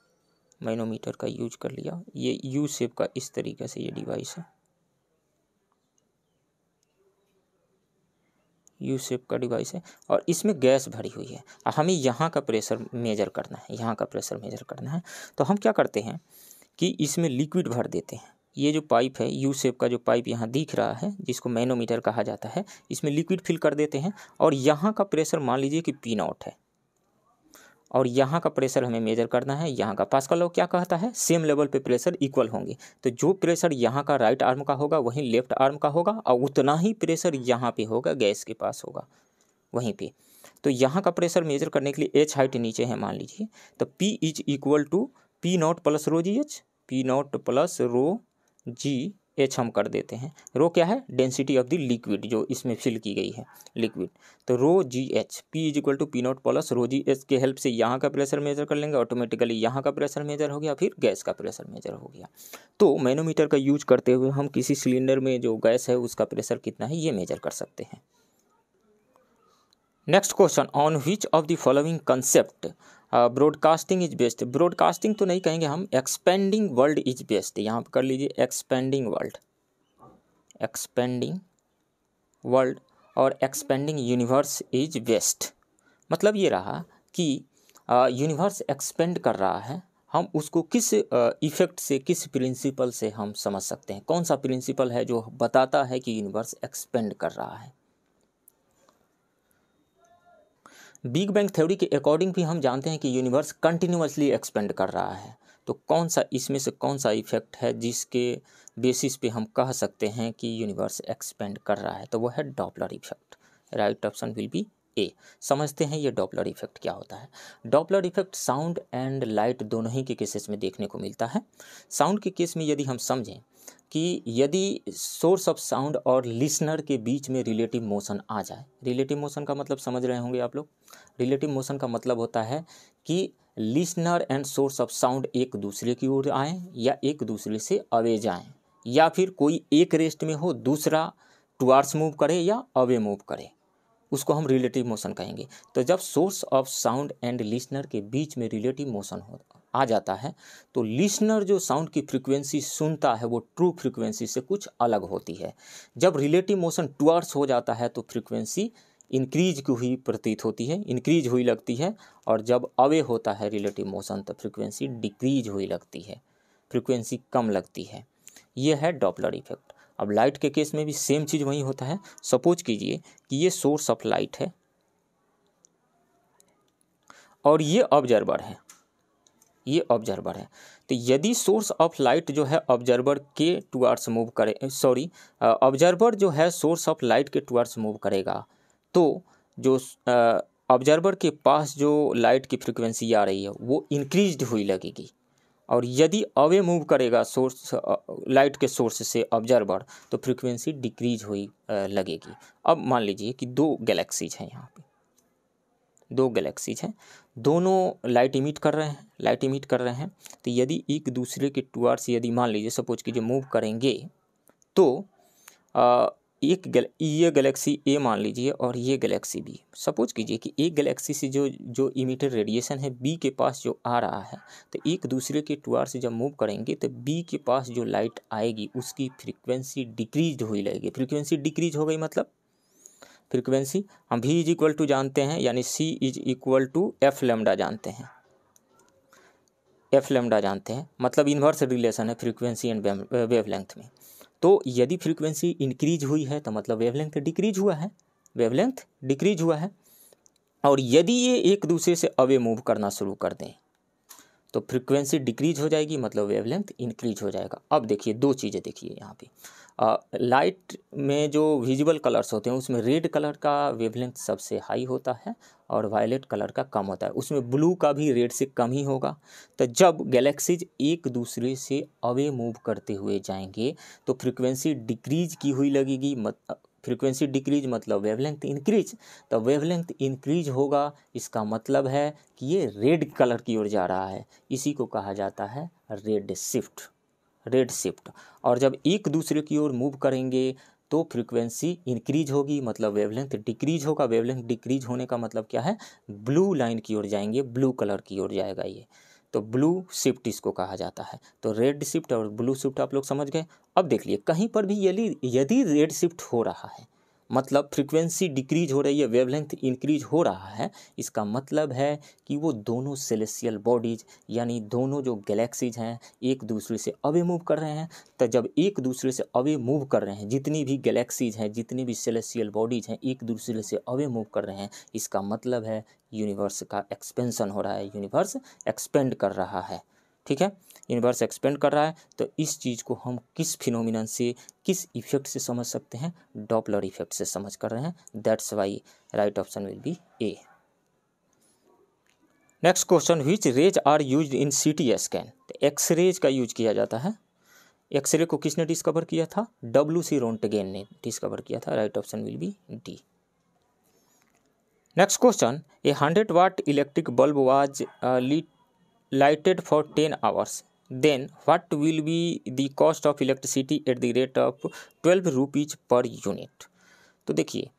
मैनोमीटर का यूज कर लिया। ये यू शेप का इस तरीके से ये डिवाइस है, यू शेप का डिवाइस है और इसमें गैस भरी हुई है। हमें यहाँ का प्रेशर मेजर करना है, यहाँ का प्रेशर मेजर करना है। तो हम क्या करते हैं कि इसमें लिक्विड भर देते हैं। ये जो पाइप है, यू शेप का जो पाइप यहाँ दिख रहा है, जिसको मैनोमीटर कहा जाता है, इसमें लिक्विड फिल कर देते हैं और यहाँ का प्रेशर मान लीजिए कि P0 है और यहाँ का प्रेशर हमें मेजर करना है। यहाँ का पास्कल लॉ क्या कहता है? सेम लेवल पे प्रेशर इक्वल होंगे। तो जो प्रेशर यहाँ का राइट आर्म का होगा वहीं लेफ्ट आर्म का होगा और उतना ही प्रेशर यहाँ पे होगा, गैस के पास होगा वहीं पे। तो यहाँ का प्रेशर मेजर करने के लिए H हाइट नीचे है मान लीजिए, तो P is equal to P0 plus rho ji h, P0 plus rho ji h हम कर देते हैं। रो क्या है? डेंसिटी ऑफ द लिक्विड जो इसमें फिल की गई है लिक्विड। तो rho ji H, P is equal to P0 plus rho ji H के हेल्प से यहाँ का प्रेशर मेजर कर लेंगे, ऑटोमेटिकली यहाँ का प्रेशर मेजर हो गया, फिर गैस का प्रेशर मेजर हो गया। तो मैनोमीटर का यूज करते हुए हम किसी सिलेंडर में जो गैस है उसका प्रेशर कितना है ये मेजर कर सकते हैं। Next question, on which of the following concept broadcasting is best. Broadcasting तो नहीं कहेंगे हम, एक्सपेंडिंग वर्ल्ड इज बेस्ट। यहाँ पर कर लीजिए एक्सपेंडिंग वर्ल्ड, एक्सपेंडिंग वर्ल्ड और एक्सपेंडिंग यूनिवर्स इज बेस्ट। मतलब ये रहा कि यूनिवर्स एक्सपेंड कर रहा है, हम उसको किस इफेक्ट से, किस प्रिंसिपल से हम समझ सकते हैं? कौन सा प्रिंसिपल है जो बताता है कि यूनिवर्स एक्सपेंड कर रहा है? बिग बैंग थ्योरी के अकॉर्डिंग भी हम जानते हैं कि यूनिवर्स कंटिन्यूअसली एक्सपेंड कर रहा है। तो कौन सा इसमें से कौन सा इफेक्ट है जिसके बेसिस पे हम कह सकते हैं कि यूनिवर्स एक्सपेंड कर रहा है? तो वो है Doppler effect. Right option will be A. समझते हैं ये डॉपलर इफेक्ट क्या होता है। Doppler effect sound and light दोनों ही के केसेस में देखने को मिलता है। साउंड के केस में यदि हम समझें कि यदि सोर्स ऑफ साउंड और लिसनर के बीच में रिलेटिव मोशन आ जाए, रिलेटिव मोशन का मतलब समझ रहे होंगे आप लोग। रिलेटिव मोशन का मतलब होता है कि listener and source of sound एक दूसरे की ओर आएँ या एक दूसरे से अवे जाएं, या फिर कोई एक रेस्ट में हो, दूसरा टुवार्ड्स मूव करे या अवे मूव करे, उसको हम रिलेटिव मोशन कहेंगे। तो जब source of sound and listener के बीच में रिलेटिव मोशन आ जाता है तो लिसनर जो साउंड की फ्रीक्वेंसी सुनता है वो ट्रू फ्रीक्वेंसी से कुछ अलग होती है। जब रिलेटिव मोशन टुवर्ड्स हो जाता है तो फ्रीक्वेंसी इंक्रीज की हुई प्रतीत होती है, इंक्रीज हुई लगती है, और जब अवे होता है रिलेटिव मोशन तो फ्रीक्वेंसी डिक्रीज हुई लगती है, फ्रीक्वेंसी कम लगती है। ये है डॉपलर इफेक्ट। अब लाइट के केस में भी सेम चीज़ वही होता है। सपोज कीजिए कि ये सोर्स ऑफ लाइट है और ये ऑब्जर्वर है, ये ऑब्जर्वर है। तो यदि सोर्स ऑफ लाइट जो है ऑब्जर्वर के टुवर्ड्स मूव करे, ऑब्जर्वर जो है सोर्स ऑफ लाइट के टुवर्ड्स मूव करेगा, तो जो ऑब्जर्वर के पास जो लाइट की फ्रीक्वेंसी आ रही है वो इंक्रीज्ड हुई लगेगी, और यदि अवे मूव करेगा सोर्स लाइट के सोर्स से ऑब्जर्वर तो फ्रीक्वेंसी डिक्रीज हुई लगेगी। अब मान लीजिए कि दो गैलेक्सीज हैं, यहाँ पे दो गैलेक्सीज हैं, दोनों लाइट इमिट कर रहे हैं। तो यदि एक दूसरे के टुवर्ड्स यदि मान लीजिए सपोज कीजिए मूव करेंगे तो ये गैलेक्सी ए मान लीजिए और ये गैलेक्सी बी, सपोज कीजिए कि एक गैलेक्सी से जो इमिटेड रेडिएशन है बी के पास जो आ रहा है, तो एक दूसरे के टुवर्ड्स जब मूव करेंगे तो बी के पास जो लाइट आएगी उसकी फ्रीक्वेंसी डिक्रीज हुई लगेगी। फ्रीक्वेंसी डिक्रीज हो गई मतलब फ्रीक्वेंसी हम v इज इक्वल टू जानते हैं, यानी c is equal to f lambda जानते हैं, मतलब इन्वर्स रिलेशन है फ्रीक्वेंसी एंड वेवलेंथ में। तो यदि फ्रीक्वेंसी इंक्रीज हुई है तो मतलब वेवलेंथ डिक्रीज हुआ है, और यदि ये एक दूसरे से अवे मूव करना शुरू कर दें तो फ्रीक्वेंसी डिक्रीज हो जाएगी, मतलब वेवलेंथ इंक्रीज हो जाएगा। अब देखिए दो चीज़ें देखिए यहाँ पे, लाइट में जो विजिबल कलर्स होते हैं उसमें रेड कलर का वेवलेंथ सबसे हाई होता है और वायलेट कलर का कम होता है, उसमें ब्लू का भी रेड से कम ही होगा। तो जब गैलेक्सीज एक दूसरे से अवे मूव करते हुए जाएंगे तो फ्रीक्वेंसी डिक्रीज की हुई लगेगी, फ्रीक्वेंसी डिक्रीज मतलब वेवलेंथ इंक्रीज, तो वेवलेंथ इंक्रीज होगा, इसका मतलब है कि ये रेड कलर की ओर जा रहा है, इसी को कहा जाता है रेड शिफ्ट। और जब एक दूसरे की ओर मूव करेंगे तो फ्रीक्वेंसी इंक्रीज होगी, मतलब वेवलेंथ डिक्रीज होगा। वेवलेंथ डिक्रीज होने का मतलब क्या है, ब्लू लाइन की ओर जाएंगे, ब्लू कलर की ओर जाएगा ये, तो ब्लू शिफ्ट इसको कहा जाता है। तो रेड शिफ्ट और ब्लू शिफ्ट आप लोग समझ गए। अब देख लिए कहीं पर भी यदि रेड शिफ्ट हो रहा है मतलब फ्रीक्वेंसी डिक्रीज हो रही है, वेवलेंथ इंक्रीज हो रहा है, इसका मतलब है कि वो दोनों सेलेस्टियल बॉडीज यानी दोनों जो गैलेक्सीज हैं एक दूसरे से अवे मूव कर रहे हैं। तो जब एक दूसरे से अवे मूव कर रहे हैं, जितनी भी गैलेक्सीज हैं, जितनी भी सेलेस्टियल बॉडीज हैं एक दूसरे से अवे मूव कर रहे हैं, इसका मतलब है यूनिवर्स का एक्सपेंशन हो रहा है, यूनिवर्स एक्सपेंड कर रहा है। ठीक है, यूनिवर्स एक्सपेंड कर रहा है। तो इस चीज़ को हम किस फिनोमिनन से, किस इफेक्ट से समझ सकते हैं, डॉपलर इफेक्ट से समझ कर रहे हैं। That's why right option will be A. Next question, which rays are used in CT scan. X-rays का यूज किया जाता है। एक्सरे को किसने डिस्कवर किया था, WC रोंटगेन ने डिस्कवर किया था। Right option will be D. Next question, a 100 watt electric bulb was lighted for 10 hours, then what will be the cost of electricity at the rate of 12 rupees per unit। तो देखिए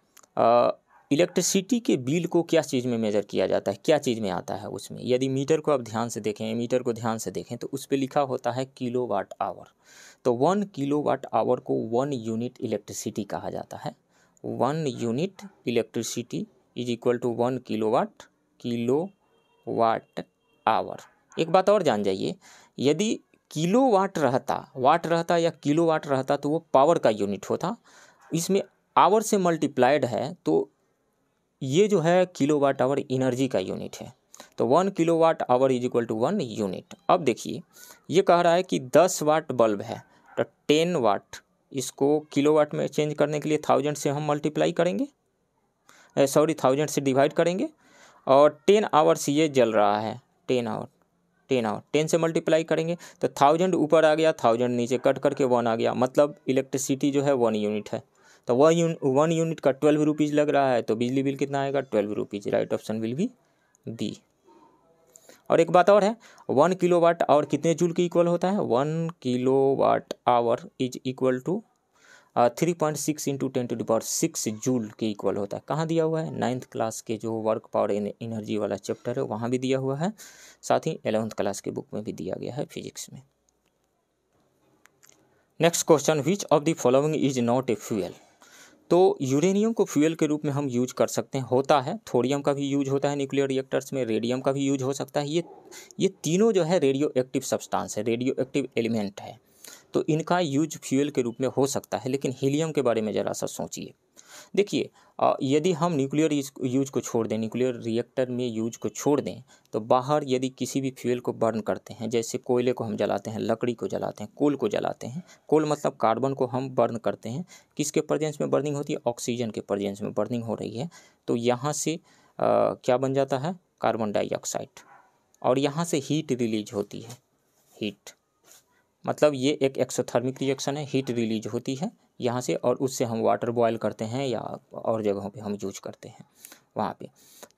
इलेक्ट्रिसिटी के बिल को क्या चीज़ में मेजर किया जाता है, क्या चीज़ में आता है उसमें। यदि मीटर को आप ध्यान से देखें, तो उस पर लिखा होता है किलो वाट आवर। तो 1 किलो वाट आवर को 1 यूनिट इलेक्ट्रिसिटी कहा जाता है। 1 unit electricity is equal to 1 kilowatt hour. एक बात और जान जाइए, यदि किलो वाट रहता या किलो वाट रहता तो वो पावर का यूनिट होता, इसमें आवर से मल्टीप्लाइड है तो ये जो है किलो वाट आवर एनर्जी का यूनिट है। तो 1 kilowatt hour is equal to 1 unit. अब देखिए ये कह रहा है कि 10 वाट बल्ब है तो 10 वाट, इसको किलो वाट में चेंज करने के लिए 1000 से हम मल्टीप्लाई करेंगे, 1000 से डिवाइड करेंगे, और 10 आवर्स ये जल रहा है, 10 आवर 10 से मल्टीप्लाई करेंगे तो 1000 ऊपर आ गया, 1000 नीचे कट करके 1 आ गया, मतलब इलेक्ट्रिसिटी जो है 1 यूनिट है। तो 1 यूनिट का 12 रुपीज़ लग रहा है, तो बिजली बिल कितना आएगा, 12 rupees. Right option will be B. और एक बात और है, 1 किलो वाट आवर कितने जूल के इक्वल होता है, 1 kilowatt hour is equal to 3.6 into 10⁶ joule के इक्वल होता है। कहाँ दिया हुआ है, 9th क्लास के जो वर्क पावर एनर्जी वाला चैप्टर है वहाँ भी दिया हुआ है, साथ ही 11th क्लास के बुक में भी दिया गया है फिजिक्स में। Next question, which of the following is not a fuel. तो यूरेनियम को फ्यूल के रूप में हम यूज कर सकते हैं, होता है। थोरियम का भी यूज होता है न्यूक्लियर रिएक्टर्स में, रेडियम का भी यूज हो सकता है। ये तीनों जो है रेडियो एक्टिव सब्सटेंस है, रेडियो एक्टिव एलिमेंट है, तो इनका यूज फ्यूल के रूप में हो सकता है। लेकिन हीलियम के बारे में ज़रा सा सोचिए। देखिए यदि हम न्यूक्लियर यूज को छोड़ दें, न्यूक्लियर रिएक्टर में यूज को छोड़ दें, तो बाहर यदि किसी भी फ्यूल को बर्न करते हैं, जैसे कोयले को हम जलाते हैं, लकड़ी को जलाते हैं, कोल को जलाते हैं, कोल मतलब कार्बन को हम बर्न करते हैं, किसके प्रेजेंस में बर्निंग होती है, ऑक्सीजन के प्रेजेंस में बर्निंग हो रही है, तो यहाँ से क्या बन जाता है, कार्बन डाइऑक्साइड, और यहाँ से हीट रिलीज होती है। हीट मतलब ये एक एक्सोथर्मिक रिएक्शन है, हीट रिलीज होती है यहाँ से, और उससे हम वाटर बॉयल करते हैं या और जगहों पे हम यूज करते हैं। वहाँ पे।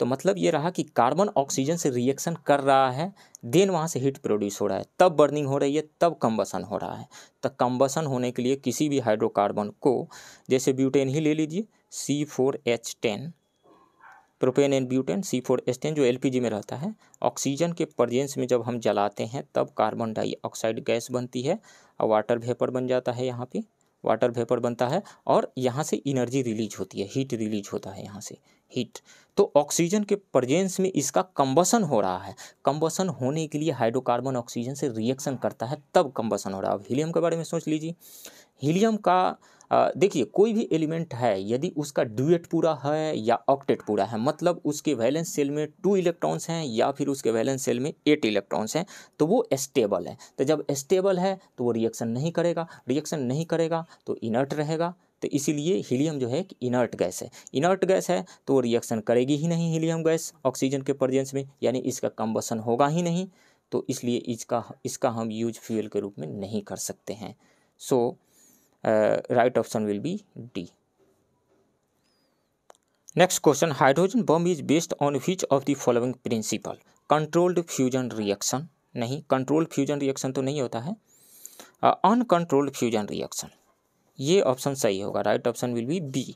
तो मतलब ये रहा कि कार्बन ऑक्सीजन से रिएक्शन कर रहा है, देन वहाँ से हीट प्रोड्यूस हो रहा है, तब बर्निंग हो रही है, तब कंबसन हो रहा है। तो कंबसन होने के लिए किसी भी हाइड्रोकार्बन को, जैसे ब्यूटेन ही ले लीजिए, C4H10, propane and butane, C4H10 जो LPG में रहता है, ऑक्सीजन के प्रेजेंस में जब हम जलाते हैं तब कार्बन डाइऑक्साइड गैस बनती है और वाटर वेपर बन जाता है। यहाँ पे वाटर वेपर बनता है और यहाँ से एनर्जी रिलीज होती है, हीट रिलीज होता है यहाँ से हीट। तो ऑक्सीजन के प्रेजेंस में इसका कंबसन हो रहा है। कंबसन होने के लिए हाइड्रोकार्बन ऑक्सीजन से रिएक्शन करता है, तब कंबसन हो रहा है। अब हीलियम के बारे में सोच लीजिए। हीलियम का देखिए, कोई भी एलिमेंट है यदि उसका ड्यूएट पूरा है या ऑक्टेट पूरा है, मतलब उसके वैलेंस सेल में 2 इलेक्ट्रॉन्स हैं या फिर उसके वैलेंस सेल में 8 इलेक्ट्रॉन्स हैं, तो वो स्टेबल है। तो जब स्टेबल है तो वो रिएक्शन नहीं करेगा, रिएक्शन नहीं करेगा तो इनर्ट रहेगा। तो इसीलिए हीलियम जो है एक इनर्ट गैस है। इनर्ट गैस है तो रिएक्शन करेगी ही नहीं हीलियम गैस ऑक्सीजन के प्रेजेंस में, यानी इसका कंबसन होगा ही नहीं। तो इसलिए इसका हम यूज फ्यूल के रूप में नहीं कर सकते हैं। सो right option will be D. Next question, hydrogen bomb is based on which of the following principle? Controlled fusion reaction, नहीं, controlled fusion reaction तो नहीं होता है, uncontrolled fusion reaction, ये ऑप्शन सही होगा। Right option will be B.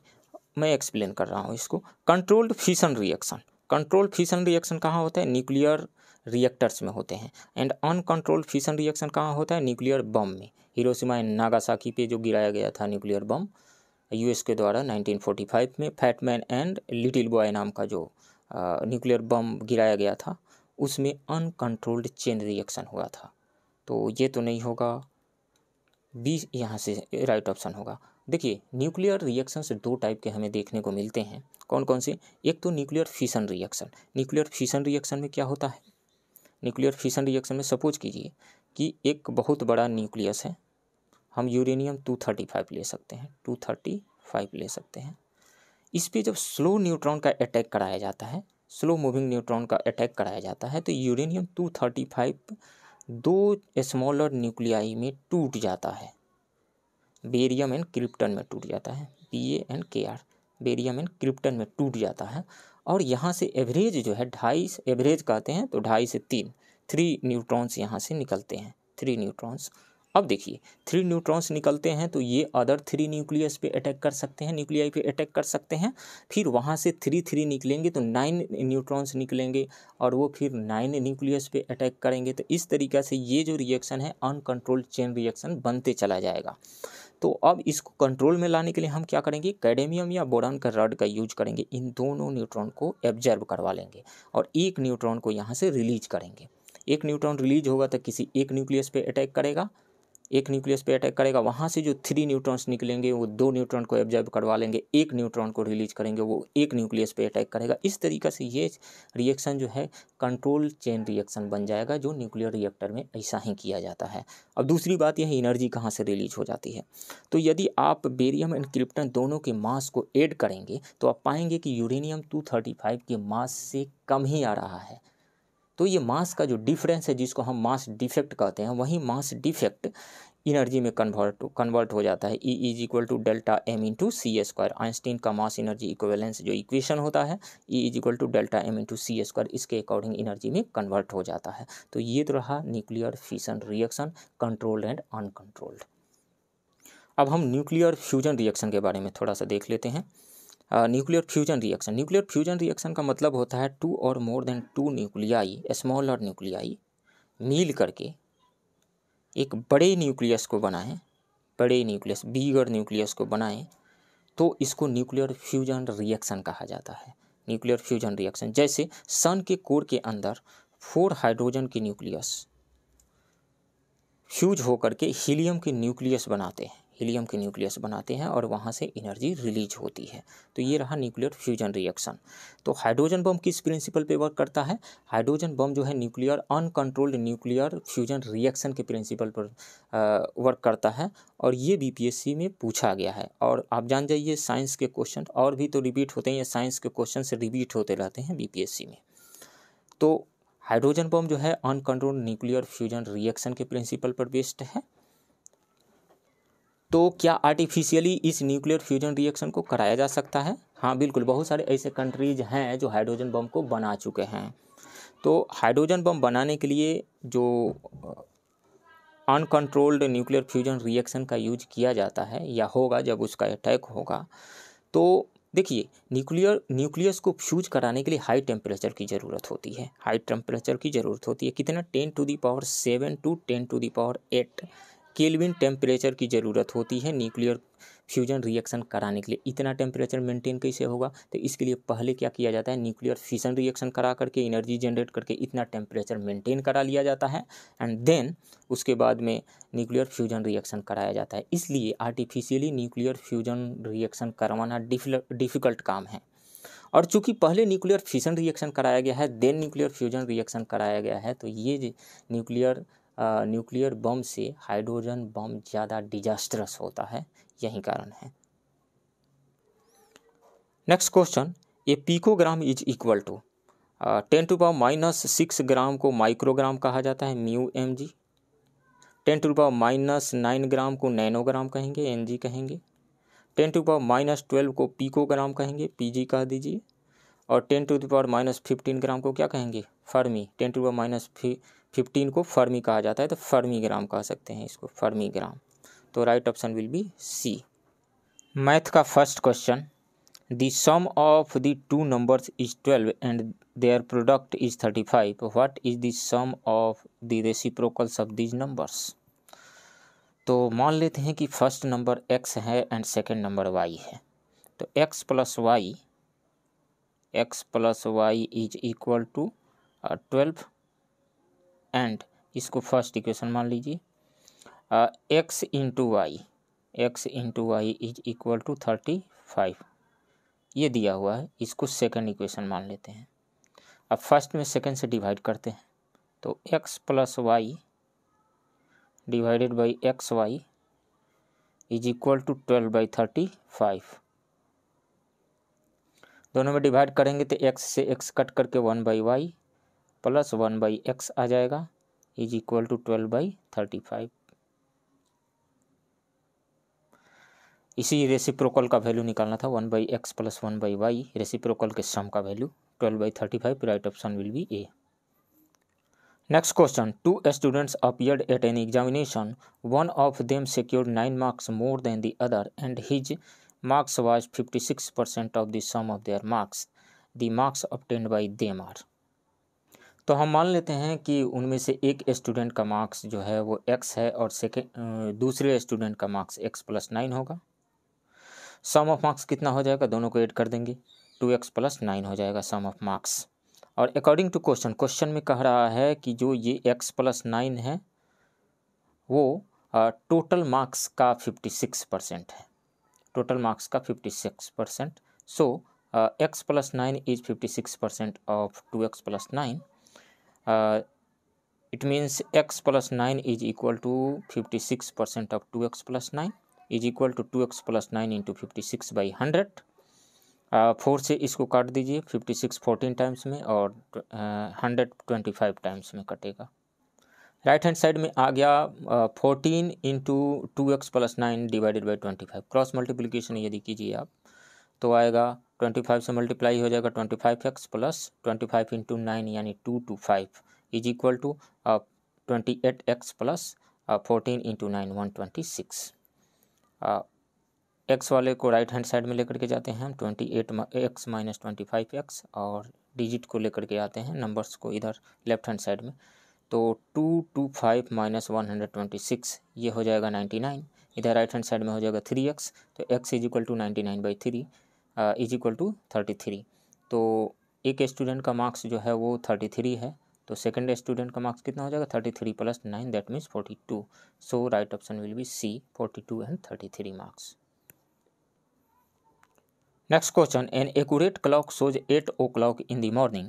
मैं एक्सप्लेन कर रहा हूँ इसको। Controlled fission reaction, controlled fission reaction कहाँ होता है? न्यूक्लियर रिएक्टर्स में होते हैं। एंड अनकंट्रोल्ड फिशन रिएक्शन कहाँ होता है? न्यूक्लियर बम में। हिरोशिमा एंड नागासाकी पे जो गिराया गया था न्यूक्लियर बम यूएस के द्वारा 1945 में, फैटमैन एंड लिटिल बॉय नाम का जो न्यूक्लियर बम गिराया गया था, उसमें अनकंट्रोल्ड चेन रिएक्शन हुआ था। तो ये तो नहीं होगा, बी यहाँ से राइट ऑप्शन होगा। देखिए, न्यूक्लियर रिएक्शंस 2 टाइप के हमें देखने को मिलते हैं। कौन कौन से? एक तो nuclear fission reaction. Nuclear fission reaction में क्या होता है? न्यूक्लियर फिशन रिएक्शन में सपोज कीजिए कि एक बहुत बड़ा न्यूक्लियस है, हम यूरेनियम 235 ले सकते हैं, 235 ले सकते हैं। इस पर जब स्लो न्यूट्रॉन का अटैक कराया जाता है, स्लो मूविंग न्यूट्रॉन का अटैक कराया जाता है, तो यूरेनियम 235 2 स्मॉलर न्यूक्लियाई में टूट जाता है। बेरियम एंड क्रिप्टन में टूट जाता है, Ba and Kr, barium and krypton में टूट जाता है। और यहाँ से एवरेज जो है 2.5, एवरेज कहते हैं तो 2.5 से 3 न्यूट्रॉन्स यहाँ से निकलते हैं, 3 न्यूट्रॉन्स। अब देखिए, 3 न्यूट्रॉन्स निकलते हैं तो ये अदर 3 न्यूक्लियस पे अटैक कर सकते हैं, न्यूक्लियाई पे अटैक कर सकते हैं। फिर वहाँ से 3 निकलेंगे तो 9 न्यूट्रॉन्स निकलेंगे और वो फिर 9 न्यूक्लियस पे अटैक करेंगे। तो इस तरीक़े से ये जो रिएक्शन है अनकंट्रोल्ड चेन रिएक्शन बनते चला जाएगा। तो अब इसको कंट्रोल में लाने के लिए हम क्या करेंगे? कैडमियम या बोरान का रॉड का यूज करेंगे। इन दोनों न्यूट्रॉन को एब्जर्व करवा लेंगे और एक न्यूट्रॉन को यहाँ से रिलीज करेंगे। एक न्यूट्रॉन रिलीज होगा तो किसी एक न्यूक्लियस पे अटैक करेगा, एक न्यूक्लियस पे अटैक करेगा, वहाँ से जो 3 न्यूट्रॉन्स निकलेंगे वो 2 न्यूट्रॉन को एब्जर्व करवा लेंगे, एक न्यूट्रॉन को रिलीज करेंगे, वो एक न्यूक्लियस पे अटैक करेगा। इस तरीक़े से ये रिएक्शन जो है कंट्रोल चेन रिएक्शन बन जाएगा, जो न्यूक्लियर रिएक्टर में ऐसा ही किया जाता है। अब दूसरी बात यह है, एनर्जी कहाँ से रिलीज हो जाती है? तो यदि आप बेरियम एंड क्रिप्टन दोनों के मास को ऐड करेंगे तो आप पाएंगे कि यूरेनियम 235 के मास से कम ही आ रहा है। तो ये मास का जो डिफरेंस है, जिसको हम मास डिफेक्ट कहते हैं, वही मास डिफेक्ट एनर्जी में कन्वर्ट हो जाता है। E is equal to delta M into C square. Einstein का मास एनर्जी इक्विवेलेंस जो इक्वेशन होता है, E is equal to delta M into C square, इसके अकॉर्डिंग एनर्जी में कन्वर्ट हो जाता है। तो ये तो रहा nuclear fission reaction, controlled and uncontrolled. अब हम न्यूक्लियर फ्यूजन रिएक्शन के बारे में थोड़ा सा देख लेते हैं। Nuclear fusion reaction, nuclear fusion reaction का मतलब होता है 2 और more than 2 nuclei, smaller nuclei मिल करके एक बड़े न्यूक्लियस को बनाएं, बड़े न्यूक्लियस, बिगर न्यूक्लियस को बनाएं, तो इसको न्यूक्लियर फ्यूजन रिएक्शन कहा जाता है। न्यूक्लियर फ्यूजन रिएक्शन, जैसे सन के कोर के अंदर 4 हाइड्रोजन के न्यूक्लियस फ्यूज होकर के हीलियम के न्यूक्लियस बनाते हैं, हीलियम के न्यूक्लियस बनाते हैं और वहाँ से एनर्जी रिलीज होती है। तो ये रहा न्यूक्लियर फ्यूजन रिएक्शन। तो हाइड्रोजन बम किस प्रिंसिपल पे वर्क करता है? हाइड्रोजन बम जो है nuclear uncontrolled nuclear fusion reaction के प्रिंसिपल पर वर्क करता है और ये बीपीएससी में पूछा गया है। और आप जान जाइए, साइंस के क्वेश्चन और भी तो रिपीट होते हैं, साइंस के क्वेश्चन से रिपीट होते रहते हैं बीपीएससी में। तो हाइड्रोजन बम जो है अनकंट्रोल्ड न्यूक्लियर फ्यूजन रिएक्शन के प्रिंसिपल पर बेस्ड है। तो क्या आर्टिफिशियली इस न्यूक्लियर फ्यूजन रिएक्शन को कराया जा सकता है? हाँ बिल्कुल, बहुत सारे ऐसे कंट्रीज हैं जो हाइड्रोजन बम को बना चुके हैं। तो हाइड्रोजन बम बनाने के लिए जो अनकंट्रोल्ड न्यूक्लियर फ्यूजन रिएक्शन का यूज किया जाता है या होगा जब उसका अटैक होगा, तो देखिए न्यूक्लियस को फ्यूज कराने के लिए हाई टेम्परेचर की ज़रूरत होती है। हाई टेम्परेचर की ज़रूरत होती है कितना, 10⁻7 टू 10⁸ केल्विन टेम्परेचर की ज़रूरत होती है न्यूक्लियर फ्यूजन रिएक्शन कराने के लिए। इतना टेम्परेचर मेंटेन कैसे होगा, तो इसके लिए पहले क्या किया जाता है, न्यूक्लियर फिशन रिएक्शन करा करके एनर्जी जनरेट करके इतना टेम्परेचर मेंटेन करा लिया जाता है, एंड देन उसके बाद में न्यूक्लियर फ्यूजन रिएक्शन कराया जाता है। इसलिए आर्टिफिशियली न्यूक्लियर फ्यूजन रिएक्शन करवाना डिफ़िकल्ट काम है। और चूंकि पहले न्यूक्लियर फिशन रिएक्शन कराया गया है, देन न्यूक्लियर फ्यूजन रिएक्शन कराया गया है, तो ये न्यूक्लियर बम से हाइड्रोजन बम ज़्यादा डिजास्टरस होता है, यही कारण है। Next question, a picogram is equal to 10⁻⁻6 gram को माइक्रोग्राम कहा जाता है, म्यू एम जी। 10⁻⁹ ग्राम को नैनोग्राम कहेंगे, एन जी कहेंगे। 10⁻⁻12 को पिकोग्राम कहेंगे, पी जी कह दीजिए। और 10⁻⁻15 ग्राम को क्या कहेंगे, फर्मी। 10⁻⁻15 को फर्मी कहा जाता है, तो फर्मी ग्राम कह सकते हैं इसको, फर्मी ग्राम। तो right option will be C. Math का first question, the sum of the two numbers is 12 and their product is 35, what is the sum of the reciprocals of these numbers. तो मान लेते हैं कि फर्स्ट नंबर x है एंड सेकेंड नंबर y है, तो x plus Y is equal to 12 and इसको फर्स्ट इक्वेशन मान लीजिए, x into Y is equal to 35, ये दिया हुआ है। इसको सेकंड इक्वेशन मान लेते हैं। अब फर्स्ट में सेकंड से डिवाइड करते हैं, तो x plus y divided by x y is equal to 12/35। दोनों में डिवाइड करेंगे तो x से x कट करके 1/y प्लस 1/x आ जाएगा, इज इक्वल टू 12/35। इसी रेसिप्रोकल का वैल्यू निकालना था, 1/x प्लस 1/y, रेसिप्रोकल के सम का value 12/35। Right option will be A. Next question, two students appeared at an examination, one of them secured 9 marks more than the other and his marks was 56% of the sum of their marks. The marks obtained by them are। तो हम मान लेते हैं कि उनमें से एक स्टूडेंट का मार्क्स जो है वो x है और दूसरे स्टूडेंट का मार्क्स x प्लस 9 होगा। सम ऑफ मार्क्स कितना हो जाएगा, दोनों को ऐड कर देंगे, 2x प्लस 9 हो जाएगा सम ऑफ मार्क्स। और अकॉर्डिंग टू क्वेश्चन में कह रहा है कि जो ये x प्लस 9 है वो टोटल मार्क्स का 56% है, टोटल मार्क्स का 56%। So x plus 9 is 56% of 2x plus 9। It means x plus 9 is equal to 56% of 2x plus 9 is equal to 2x plus 9 into 56/100। 4 से इसको काट दीजिए, 56 14 टाइम्स में और 100 25 टाइम्स में कटेगा। राइट हैंड साइड में आ गया 14 into 2x plus 9 divided by 25। Cross multiplication यदि कीजिए आप तो आएगा 25 से मल्टीप्लाई हो जाएगा 25x प्लस 25 इंटू 9 यानी 225 is equal to 28x plus 14 into 9 126। x वाले को राइट हैंड साइड में लेकर के जाते हैं हम, 28x माइनस 25x, और डिजिट को लेकर के आते हैं नंबर्स को इधर लेफ्ट हैंड साइड में, तो 225 माइनस 126 ये हो जाएगा 99। इधर राइट हैंड साइड में हो जाएगा 3x, तो x is equal to 99/3 is equal to 33। तो एक स्टूडेंट का मार्क्स जो है वो 33 है, तो सेकंड स्टूडेंट का मार्क्स कितना हो जाएगा 33 plus 9 that means 42। So right option will be C, 42 and 33 marks. Next question, an accurate clock shows 8 o'clock in the morning.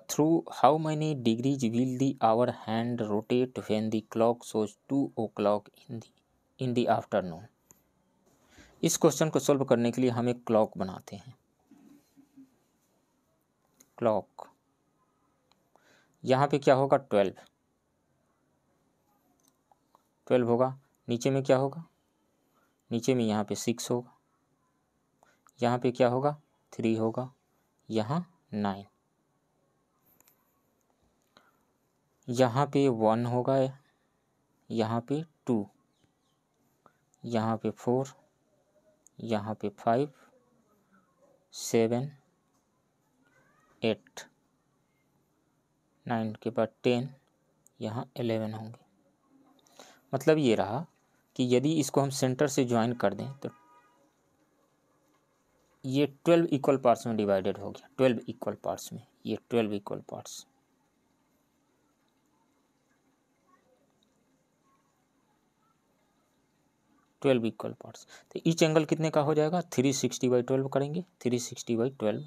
Through how many degrees will the hour hand rotate when the clock shows 2 o'clock in the afternoon? इस क्वेश्चन को सॉल्व करने के लिए हम एक क्लॉक बनाते हैं। क्लॉक यहाँ पे क्या होगा 12 होगा, नीचे में क्या होगा, नीचे में यहाँ पे 6 होगा, यहाँ पे क्या होगा 3 होगा, यहाँ 9, यहाँ पे 1 होगा, यहाँ पे 2, यहाँ पे 4, यहाँ पे 5, 7, 8, 9 के बाद 10, यहाँ 11 होंगे। मतलब ये रहा कि यदि इसको हम सेंटर से ज्वाइन कर दें तो ये 12 इक्वल पार्ट्स में डिवाइडेड हो गया, 12 इक्वल पार्ट्स में, ये 12 इक्वल पार्ट्स। तो ईच एंगल कितने का हो जाएगा 360/12 करेंगे, 360/12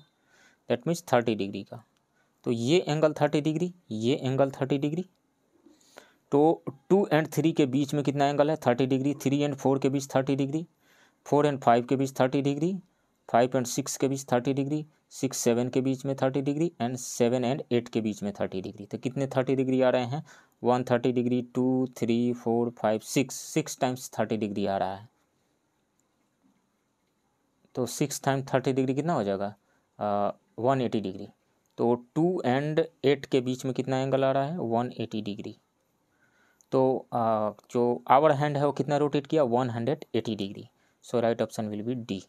दैट मीन्स 30 डिग्री का। तो ये एंगल 30 डिग्री, ये एंगल 30 डिग्री। तो 2 और 3 के बीच में कितना एंगल है 30 डिग्री, 3 और 4 के बीच 30 डिग्री, 4 और 5 के बीच 30 डिग्री, 5 और 6 के बीच 30 डिग्री, 6 7 के बीच में 30 डिग्री एंड 7 और 8 के बीच में 30 डिग्री। तो कितने 30 डिग्री आ रहे हैं 1 30 डिग्री, 2 3 4 5 6 टाइम्स 30 डिग्री आ रहा है। तो 6 टाइम्स 30 डिग्री कितना हो जाएगा 180 डिग्री। तो 2 और 8 के बीच में कितना एंगल आ रहा है 180 डिग्री। तो जो आवर हैंड है वो कितना रोटेट किया 180 degree. So right option will be D.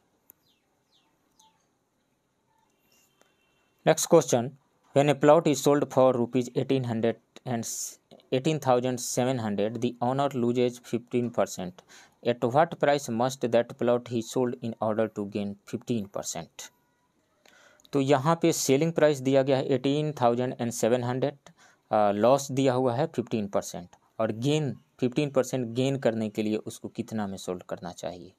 Next question, when a plot is sold for rupees 18,700 the owner loses 15%. At what price must that plot be sold in order to gain 15%. तो यहाँ पे सेलिंग प्राइस दिया गया है 18,700, लॉस दिया हुआ है 15% और गेन 15% गेन करने के लिए उसको कितना में सोल्ड करना चाहिए।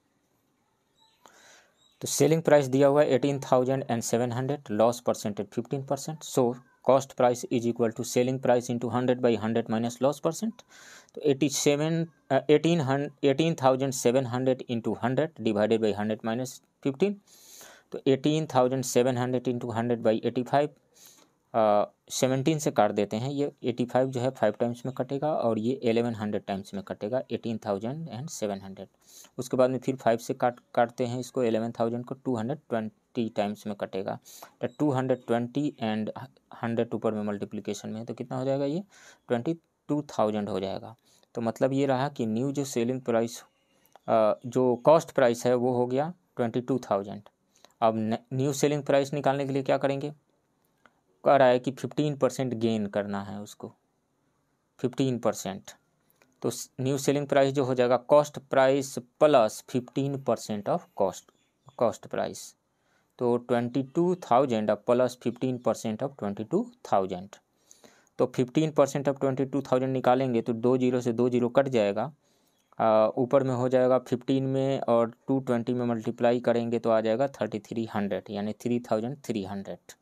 तो सेलिंग प्राइस दिया हुआ है 18,700, loss percentage 15%। So cost price is equal to selling price into 100/100 minus loss percent. तो 18,700 इंटू 100 डिवाइडेड बाई 100 माइनस 15। तो 18,700 इंटू 100/85, 17 से काट देते हैं। ये 85 जो है 5 टाइम्स में कटेगा और ये 1100 टाइम्स में कटेगा 18,700। उसके बाद में फिर 5 से काटते हैं इसको 11,000 को 220 टाइम्स में कटेगा। तो 220 एंड 100 ऊपर में मल्टीप्लिकेशन में, तो कितना हो जाएगा ये 22,000 हो जाएगा। तो मतलब ये रहा कि न्यू जो सेलिंग प्राइस जो कॉस्ट प्राइस है वो हो गया 22,000। अब न्यू सेलिंग प्राइस निकालने के लिए क्या करेंगे, कह रहा है कि 15% गेन करना है उसको 15%। तो न्यू सेलिंग प्राइस जो हो जाएगा cost price plus 15% of cost price. तो 22,000 प्लस 15% ऑफ 22,000। तो 15% ऑफ 22,000 निकालेंगे तो 2 0 से 2 0 कट जाएगा, ऊपर में हो जाएगा 15 में और 220 में मल्टीप्लाई करेंगे तो आ जाएगा 3300 यानी 3,300।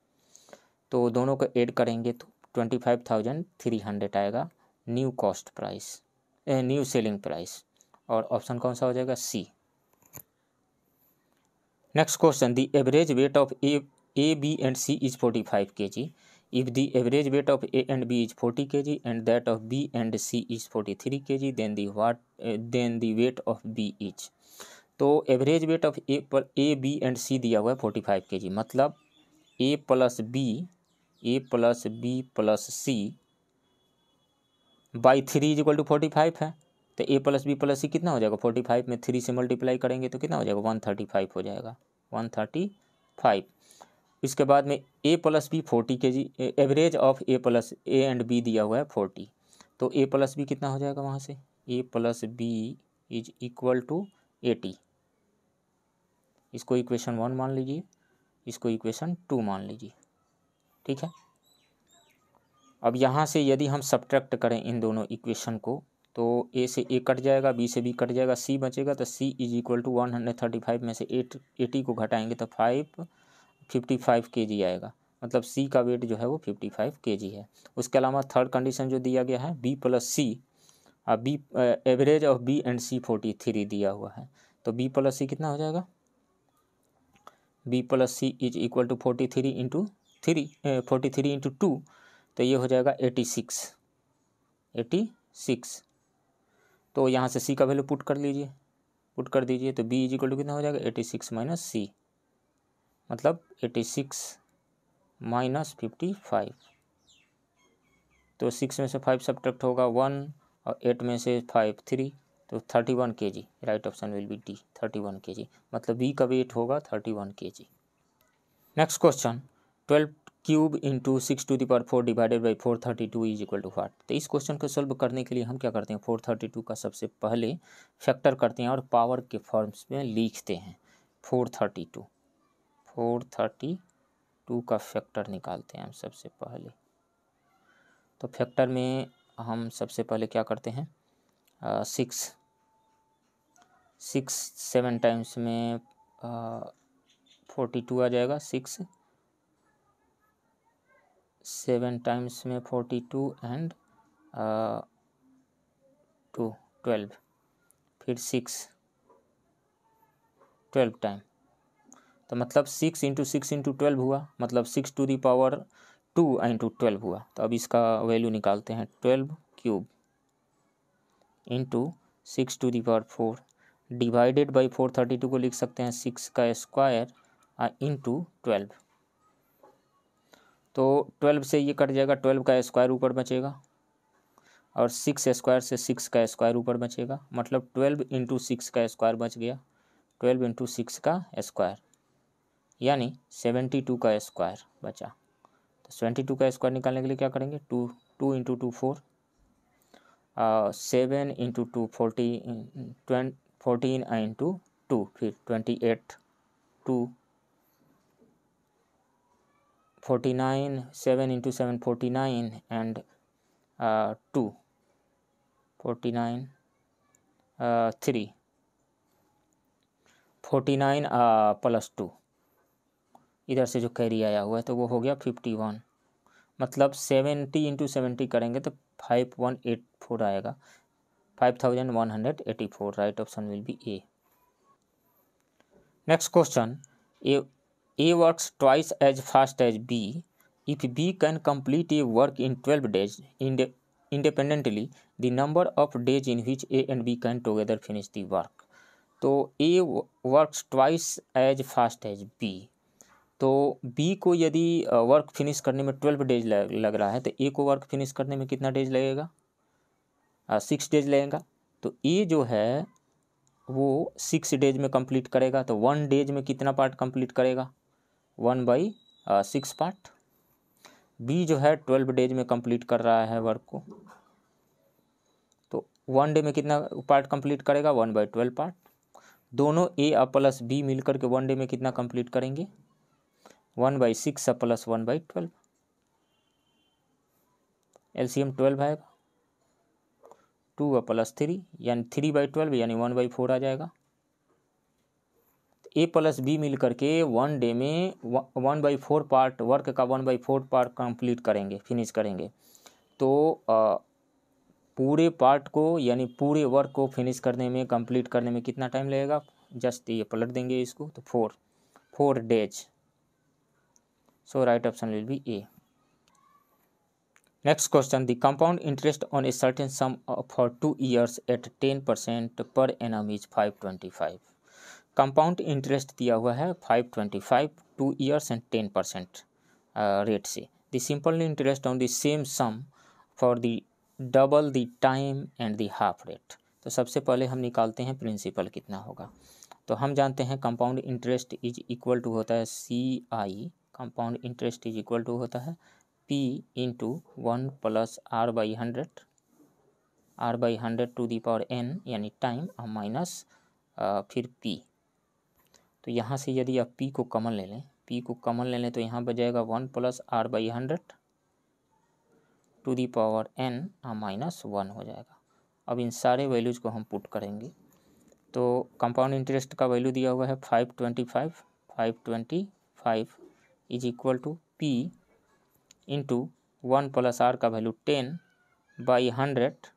तो दोनों को ऐड करेंगे तो 25,300 आएगा new cost price, new selling price. और ऑप्शन कौन सा हो जाएगा C. Next question, the average weight of A B and C is 45 kg. If the average weight of A and B is 40 kg and that of B and C is 43 kg, then the weight of B is. तो average weight of A B and C दिया हुआ है 45 kg, मतलब A plus B plus C by 3 is equal to 45 है। तो A plus B plus C कितना हो जाएगा 45 में 3 से मल्टीप्लाई करेंगे तो कितना हो जाएगा 135 हो जाएगा 135। इसके बाद में A plus B 40 kg, average of A and B दिया हुआ है 40। तो ए प्लस बी कितना हो जाएगा वहाँ से A plus B is equal to 80। इसको इक्वेशन 1 मान लीजिए, इसको इक्वेशन 2 मान लीजिए, ठीक है। अब यहाँ से यदि हम सब्ट्रैक्ट करें इन दोनों इक्वेशन को तो ए से ए कट जाएगा, बी से बी कट जाएगा, सी बचेगा। तो सी इज इक्वल टू 135 में से 80 को घटाएंगे तो 55 kg आएगा, मतलब सी का वेट जो है वो 55 kg है। उसके अलावा थर्ड कंडीशन जो दिया गया है B plus C, B average of B and C 43 दिया हुआ है। तो बी प्लस सी कितना हो जाएगा B plus C is equal to 43 into 2, तो ये हो जाएगा 86। तो यहाँ से सी का वैल्यू पुट कर दीजिए तो बी इज इक्वल टू कितना हो जाएगा 86 माइनस सी, मतलब 86 माइनस 55, तो 6 में से 5 सब्ट्रैक्ट होगा 1 और 8 में से 5 3, तो 31 kg। Right option will be D 31 kg, मतलब बी का वेट होगा 31 kg। Next question 12 cube into 6⁴ divided by 432 is equal to what. तो इस क्वेश्चन को सोल्व करने के लिए हम क्या करते हैं, 432 का सबसे पहले फैक्टर करते हैं और पावर के फॉर्म्स में लिखते हैं। 432 का फैक्टर निकालते हैं हम सबसे पहले। तो फैक्टर में हम सबसे पहले क्या करते हैं, 6 7 टाइम्स में 42 आ जाएगा, 6 7 टाइम्स में 42 एंड 2 12, फिर 6 12 टाइम, तो मतलब 6 इंटू 6 इंटू 12 हुआ, मतलब 6⁴ इंटू 12 हुआ। तो अब इसका वैल्यू निकालते हैं, 12 क्यूब इंटू 6⁴ डिवाइडेड बाई 432 को लिख सकते हैं 6 का स्क्वायर इंटू 12। तो 12 से ये कट जाएगा, 12 का स्क्वायर ऊपर बचेगा और 6 स्क्वायर से 6 का स्क्वायर ऊपर बचेगा, मतलब 12 इंटू 6 का स्क्वायर बच गया, 12 इंटू 6 का स्क्वायर यानी 72 का स्क्वायर बचा। तो 72 का स्क्वायर निकालने के लिए क्या करेंगे, 2 इंटू 2 4, 7 इंटू 2 14 इंटू 2 फिर 28 2 49 7 इंटू 7 49 एंड 2 49 3 49 प्लस 2, इधर से जो कैरी आया हुआ है तो वो हो गया 51, मतलब 70 इंटू 70 करेंगे तो 5184 आएगा, 5184। Right option will be A. Next question, A works twice as fast as B if B can complete a work in 12 days independently, the number of days in which A and B can together finish the work। तो A works twice as fast as B, तो बी को यदि वर्क फिनिश करने में 12 डेज लग रहा है तो ए को वर्क फिनिश करने में कितना डेज लगेगा, 6 डेज लगेगा। तो ए जो है वो 6 डेज में कंप्लीट करेगा, तो 1 डेज में कितना पार्ट कंप्लीट करेगा, 1/6 पार्ट। बी जो है 12 डेज में कंप्लीट कर रहा है वर्क को, तो 1 डे में कितना पार्ट कंप्लीट करेगा, 1/12 पार्ट। दोनों ए प्लस बी मिलकर के 1 डे में कितना कंप्लीट करेंगे, 1/6 प्लस 1/12, एलसीएम 12 आएगा, 2 प्लस 3 यानी 3/12 यानी 1/4 आ जाएगा। ए प्लस बी मिल करके 1 डे में 1/4 पार्ट वर्क का 1/4 पार्ट कंप्लीट करेंगे, फिनिश करेंगे। तो पूरे पार्ट को यानी पूरे वर्क को फिनिश करने में, कंप्लीट करने में कितना टाइम लगेगा, जस्ट ये पलट देंगे इसको, तो 4 days. So right option will be A. Next question, the compound interest on a certain sum for 2 years at 10% per annum is 525। Compound interest दिया हुआ है 525 2 years एंड 10% रेट से। The simple interest on the same sum for the double the time and the half rate. तो सबसे पहले हम निकालते हैं प्रिंसिपल कितना होगा। तो हम जानते हैं compound interest is equal to होता है CI, compound interest is equal to होता है P into 1 plus R/100 to the power n यानी टाइम माइनस फिर P। तो यहाँ से यदि आप P को कॉमन ले लें, तो यहाँ बचेगा 1 plus R/100 to the power n minus 1 हो जाएगा। अब इन सारे वैल्यूज़ को हम पुट करेंगे तो कंपाउंड इंटरेस्ट का वैल्यू दिया हुआ है 525 is equal to P into 1 plus R का value 10/100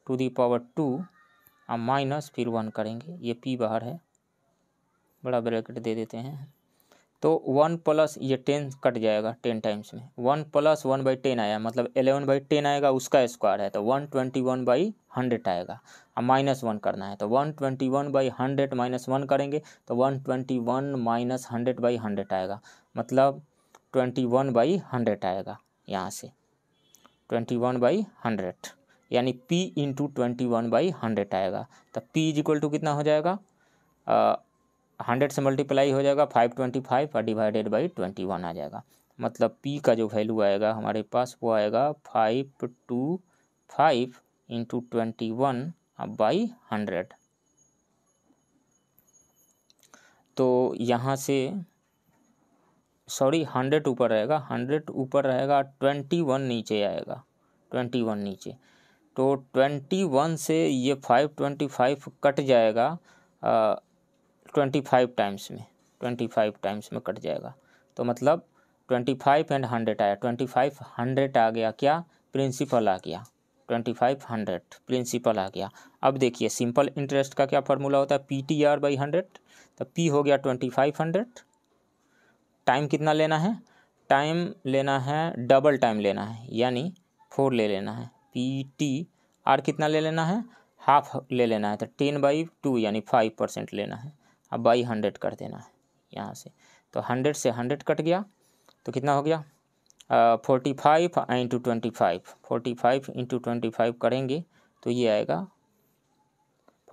to the power 2 minus फिर 1 करेंगे, ये P बाहर है, बड़ा ब्रैकेट दे देते हैं। तो 1 प्लस ये 10 कट जाएगा 10 टाइम्स में, 1 प्लस 1/10 आया, मतलब 11/10 आएगा, उसका स्क्वायर है तो 121/100 आएगा। अब -1 करना है तो 121/100 -1 करेंगे तो 121 - 100/100 आएगा, मतलब 21/100 आएगा। यहाँ से 21/100 यानी P इंटू 21/100 आएगा। तो P इज इक्वल टू कितना हो जाएगा, 100 से मल्टीप्लाई हो जाएगा 525 और डिवाइडेड बाई 21 आ जाएगा। मतलब P का जो वैल्यू आएगा हमारे पास वो आएगा 525 इंटू 21/100। तो यहाँ से सॉरी 100 ऊपर रहेगा, 100 ऊपर रहेगा, 21 नीचे आएगा, 21 नीचे। तो 21 से ये 525 कट जाएगा 25 टाइम्स में, 25 टाइम्स में कट जाएगा। तो मतलब 25 एंड 100 आया, 2500 आ गया, क्या प्रिंसिपल आ गया, 2500 प्रिंसिपल आ गया। अब देखिए सिंपल इंटरेस्ट का क्या फार्मूला होता है, PTR/100। तो P हो गया 2500, टाइम कितना लेना है, टाइम लेना है डबल टाइम लेना है, यानी 4 ले लेना है। PTR कितना ले लेना है, हाफ ले लेना है, तो 10/2 यानी 5% लेना है। अब बाई 100 कर देना है यहाँ से, तो 100 से 100 कट गया तो कितना हो गया 45 इंटू 25, 45 इंटू 25 करेंगे तो ये आएगा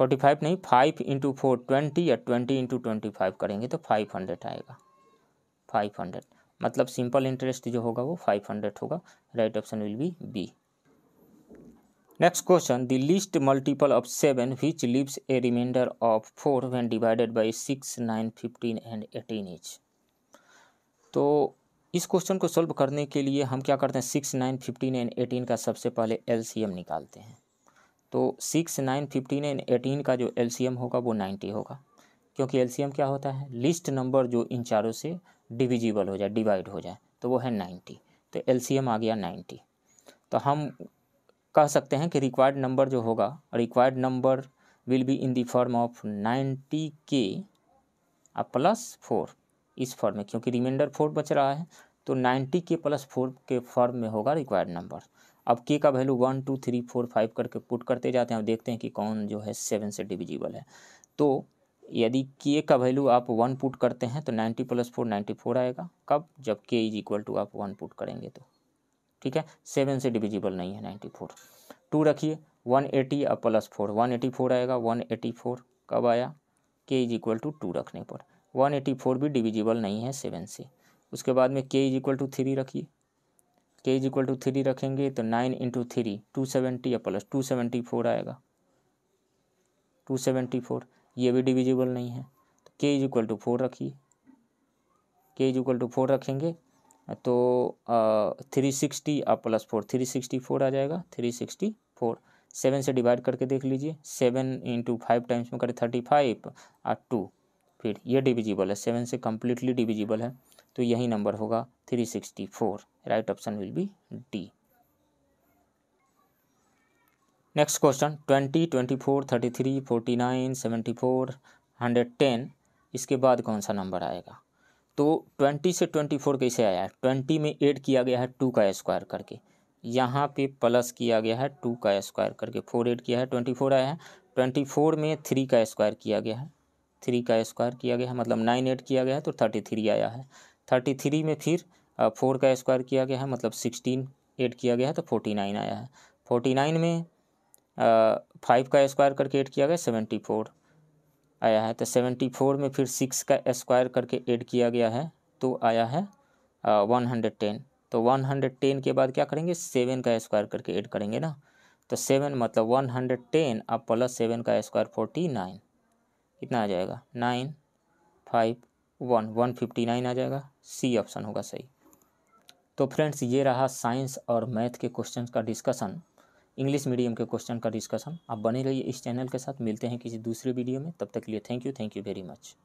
45 नहीं 5 इंटू 4 20 या 20 इंटू 25 करेंगे तो 500 आएगा, 500। मतलब सिंपल इंटरेस्ट जो होगा वो 500 होगा। Right option will be B. Next question, the least multiple of 7 which leaves a reminder of 4 when divided by 6, 9, 15 and 18 each. तो इस क्वेश्चन को सॉल्व करने के लिए हम क्या करते हैं, 6, 9, 15 एंड 18 का सबसे पहले LCM निकालते हैं। तो 6, 9, 15 एंड 18 का जो LCM होगा वो 90 होगा, क्योंकि LCM क्या होता है, लिस्ट नंबर जो इन चारों से डिविजिबल हो जाए, डिवाइड हो जाए, तो वो है 90। तो LCM आ गया 90। तो हम कह सकते हैं कि रिक्वायर्ड नंबर जो होगा, required number will be in the form of 90K plus 4, इस फॉर्म में, क्योंकि रिमाइंडर 4 बच रहा है तो 90K प्लस 4 के फॉर्म में होगा रिक्वायर्ड नंबर। अब K का वैल्यू 1 2 3 4 5 करके पुट करते जाते हैं और देखते हैं कि कौन जो है 7 से डिविजिबल है। तो यदि K का वैल्यू आप 1 पुट करते हैं तो 90 + 4 94 आएगा। कब, जब K इज इक्वल टू आप 1 पुट करेंगे तो, ठीक है। 7 से डिविजिबल नहीं है 94। 2 रखिए, 180 और प्लस 4 184 आएगा, 184 कब आया, K इज इक्वल टू 2 रखने पर। 184 भी डिविजिबल नहीं है 7 से। उसके बाद में K इज इक्वल टू 3 रखिए, K इज इक्वल टू 3 रखेंगे तो 9 इंटू 3 270 या प्लस 274 आएगा, 274, ये भी डिविजिबल नहीं है। तो K इज इक्वल टू 4 रखिए, K इज इक्वल टू 4 रखेंगे तो 360 और प्लस 4 364 आ जाएगा, 364। 7 से डिवाइड करके देख लीजिए, 7 इंटू 5 टाइम्स में करें 35 और 2, फिर ये डिविजिबल है, 7 से कम्प्लीटली डिविजिबल है, तो यही नंबर होगा 364। Right option will be D. Next question, 20, 24, 33, 49, 74, 110, इसके बाद कौन सा नंबर आएगा। तो 20 से 24 कैसे आया है, 20 में ऐड किया गया है 2 का स्क्वायर करके, यहाँ पे प्लस किया गया है 2 का स्क्वायर करके, 4 ऐड किया है 24 आया है। 24 में 3 का स्क्वायर किया गया है, 3 का स्क्वायर किया गया है, मतलब 9 ऐड किया गया है तो 33 आया है। 33 में फिर 4 का स्क्वायर किया गया है, मतलब 16 ऐड किया गया है तो 49 आया है। 49 में 5 का स्क्वायर करके ऐड किया गया 74 आया है। तो 74 में फिर 6 का स्क्वायर करके ऐड किया गया है तो आया है 110। तो 110 के बाद क्या करेंगे, 7 का स्क्वायर करके ऐड करेंगे ना, तो 7 मतलब 110 अब प्लस 7 का स्क्वायर 49, कितना आ जाएगा 951 159 आ जाएगा। सी ऑप्शन होगा सही। तो फ्रेंड्स ये रहा साइंस और मैथ के क्वेश्चन का डिस्कशन, इंग्लिश मीडियम के क्वेश्चन का डिस्कशन। आप बने रहिए इस चैनल के साथ, मिलते हैं किसी दूसरे वीडियो में, तब तक के लिए थैंक यू वेरी मच।